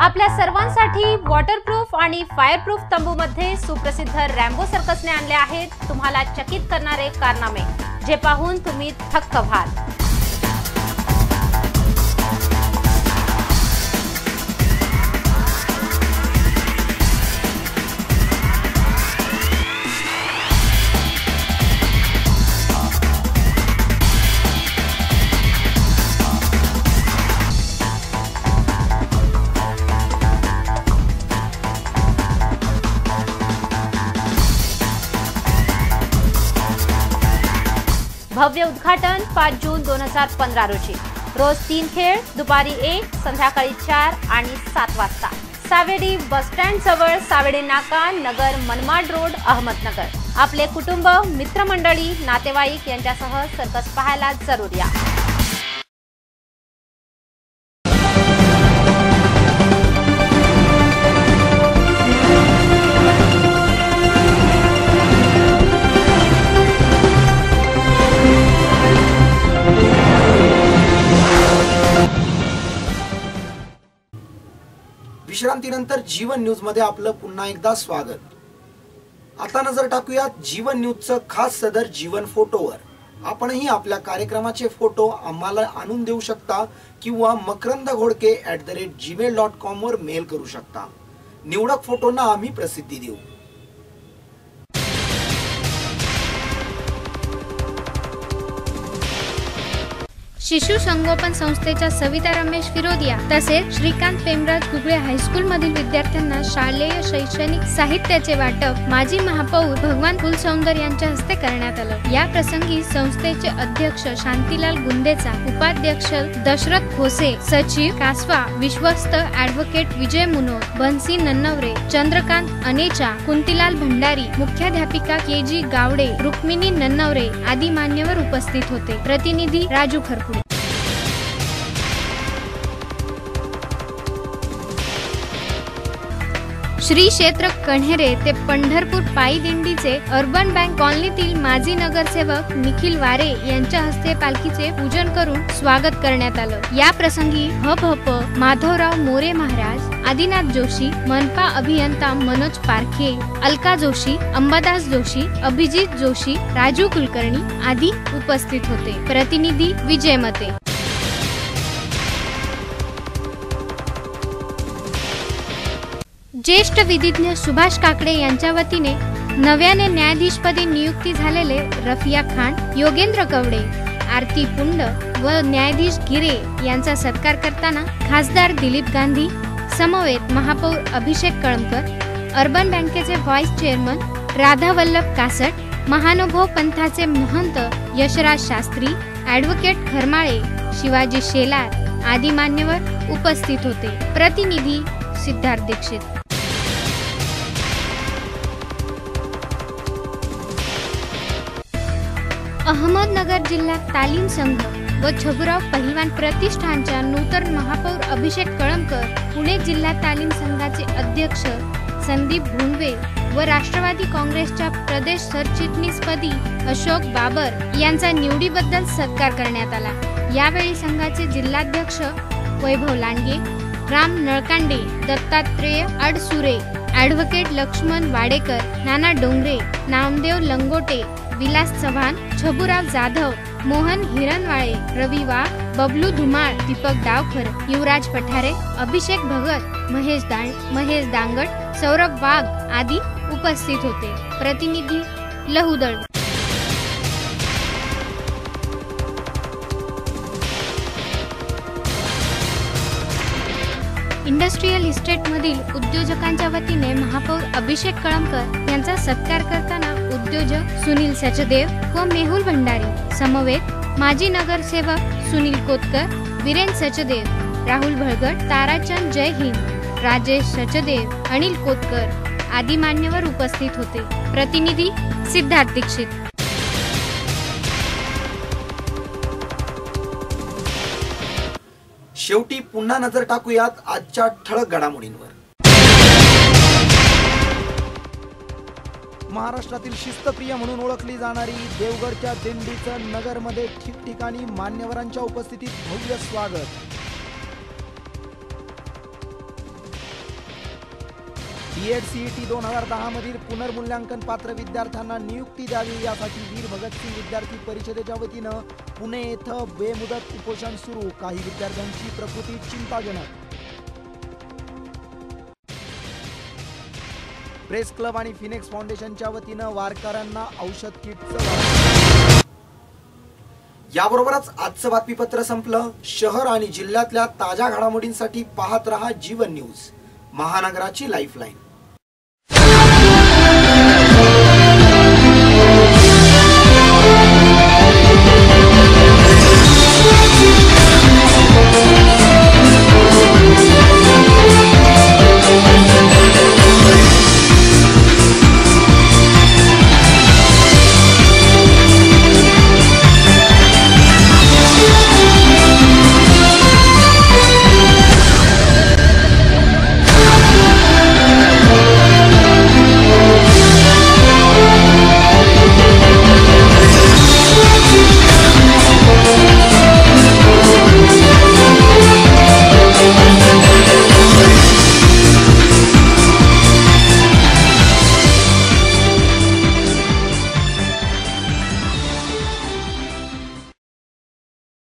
आपल्या सर्वांसाठी वॉटरप्रूफ आणि फायरप्रूफ तंबूमध्ये सुप्रसिद्ध रॅम्बो सर्कसने आणले आहेत तुम्हाला चकित करणारे कारनामे, जे पाहून तुम्ही थक्क व्हाल. भव्य उद्घाटन 5 जून 2015 रोजी. रोज 3 खेळ, दुपारी 1, संध्याकाळी 4 आणि 7 वाजता. सावेडी बस स्टँड जवळ, सावेडी नाका, नगर, मनमाड रोड, अहमदनगर. आपले कुटुंब, मित्रमंडळी, नातेवाईक यांच्यासह सर्कस पाहायला जरूर या. विश्रांतीनंतर जीवन न्यूज मध्ये आपलं पुन्हा एकदा स्वागत. आता नजर टाकूयात जीवन न्यूजचं खास सदर जीवन फोटोवर. आपणही आपल्या कार्यक्रमाचे फोटो आम्हाला आणून देऊ शकता किंवा makrandaghodke@gmail.com वर मेल करू शकता. निवडक फोटोंना आम्ही प्रसिद्धी देऊ. शिशु संगोपन संस्थेच्या सविता रमेश फिरोदिया तसेच श्रीकांत पेमराज गुगळे हायस्कूल मधील विद्यार्थ्यांना शालेय शैक्षणिक साहित्याचे वाटप माजी महापौर भगवान फुलसौंदर यांच्या हस्ते करण्यात आलं। या प्रसंगी संस्थेचे अध्यक्ष शांतीलाल गुंदेचा, उपाध्यक्ष दशरथ खोसे, सचिव कासवा, विश्वस्त ॲडव्होकेट विजय मुनोद, बन्सी नन्नवरे, चंद्रकांत अनेचा, कुंतीलाल भंडारी, मुख्याध्यापिका के.जी. गावडे, रुक्मिणी नन्नवरे आदी मान्यवर उपस्थित होते। प्रतिनिधी राजू खरपुडे। श्री क्षेत्र कण्हेरे ते पंढरपूर पायी दिंडीचे अर्बन बँक कॉलनीतील माजी नगरसेवक निखिल वारे यांच्या हस्ते पालखीचे पूजन करून स्वागत करण्यात आलं। या प्रसंगी हभप माधवराव मोरे महाराज, आदिनाथ जोशी, मनपा अभियंता मनोज पारखे, अलका जोशी, अंबादास जोशी, अभिजित जोशी, राजू कुलकर्णी आदी उपस्थित होते। प्रतिनिधी विजय मते। ज्येष्ठ विधिज्ञ सुभाष काकडे यांच्या वतीने नव्याने न्यायाधीशपदी नियुक्ती झालेले रफिया खान, योगेंद्र कवडे, आरती पुंड व न्यायाधीश गिरे यांचा सत्कार करताना खासदार दिलीप गांधी समवेत महापौर अभिषेक कळमकर, अर्बन बँकेचे व्हाईस चेअरमन राधा वल्लभ कासट, महानुभव पंथाचे महंत यशराज शास्त्री, ॲडव्होकेट खरमाळे, शिवाजी शेलार आदी मान्यवर उपस्थित होते। प्रतिनिधी सिद्धार्थ दीक्षित। अहमदनगर जिल्हा तालीम संघ व छबुराव पहिलवान प्रतिष्ठानच्या नूतन महापौर अभिषेक कळमकर, पुणे जिल्हा तालीम संघाचे अध्यक्ष संदीप भोंडवे व राष्ट्रवादी काँग्रेसच्या प्रदेश सरचिटणीसपदी अशोक बाबर यांचा निवडीबद्दल सत्कार करण्यात आला। यावेळी संघाचे जिल्हाध्यक्ष वैभव लांडगे, राम नळकांडे, दत्तात्रेय अडसुरे, ॲडव्होकेट लक्ष्मण वाडेकर, नाना डोंगरे, नामदेव लंगोटे, विलास चव्हाण, छबुराव जाधव, मोहन हिरणवाळे, रवी वाघ, बबलू धुमाळ, दीपक डावकर, युवराज पठारे, अभिषेक भगत, महेश दांगट, सौरभ वाघ आदी उपस्थित होते। प्रतिनिधी लहुदळ। इंडस्ट्रियल इस्टेट मधील उद्योजकांच्या वतीने महापौर अभिषेक कळमकर यांचा सत्कार करताना उद्योजक सुनील सचदेव व मेहुल भंडारी समवेत माजी नगरसेवक सुनील कोतकर, वीरेन सचदेव, राहुल भळगट, ताराचंद जय हिंद, राजेश सचदेव, अनिल कोतकर आदी मान्यवर उपस्थित होते। प्रतिनिधी सिद्धार्थ दीक्षित। शेवटी पुन्हा नजर टाकूयात आजच्या ठळक घडामोडींवर। महाराष्ट्रातील शिस्तप्रिय म्हणून ओळखली जाणारी देवगडच्या दिंडीचं नगरमध्ये ठिकठिकाणी मान्यवरांच्या उपस्थितीत भव्य स्वागत। बीएड सीईटी 2010 मधील पुनर्मूल्यांकन पात्र विद्यार्थ्यांना नियुक्ती द्यावी यासाठी वीर भगतसिंग विद्यार्थी परिषदेच्या वतीनं पुणे येथे बेमुदत उपोषण सुरू। काही विद्यार्थ्यांची प्रकृती चिंताजनक। प्रेस क्लब आणि फिनिक्स फाउंडेशनच्या वतीनं वारकऱ्यांना औषध किटचं वाटप। याबरोबरच आजचं बातमीपत्र संपलं। शहर आणि जिल्ह्यातल्या ताज्या घडामोडींसाठी पाहत रहा जीवन न्यूज, महानगराची लाईफलाईन।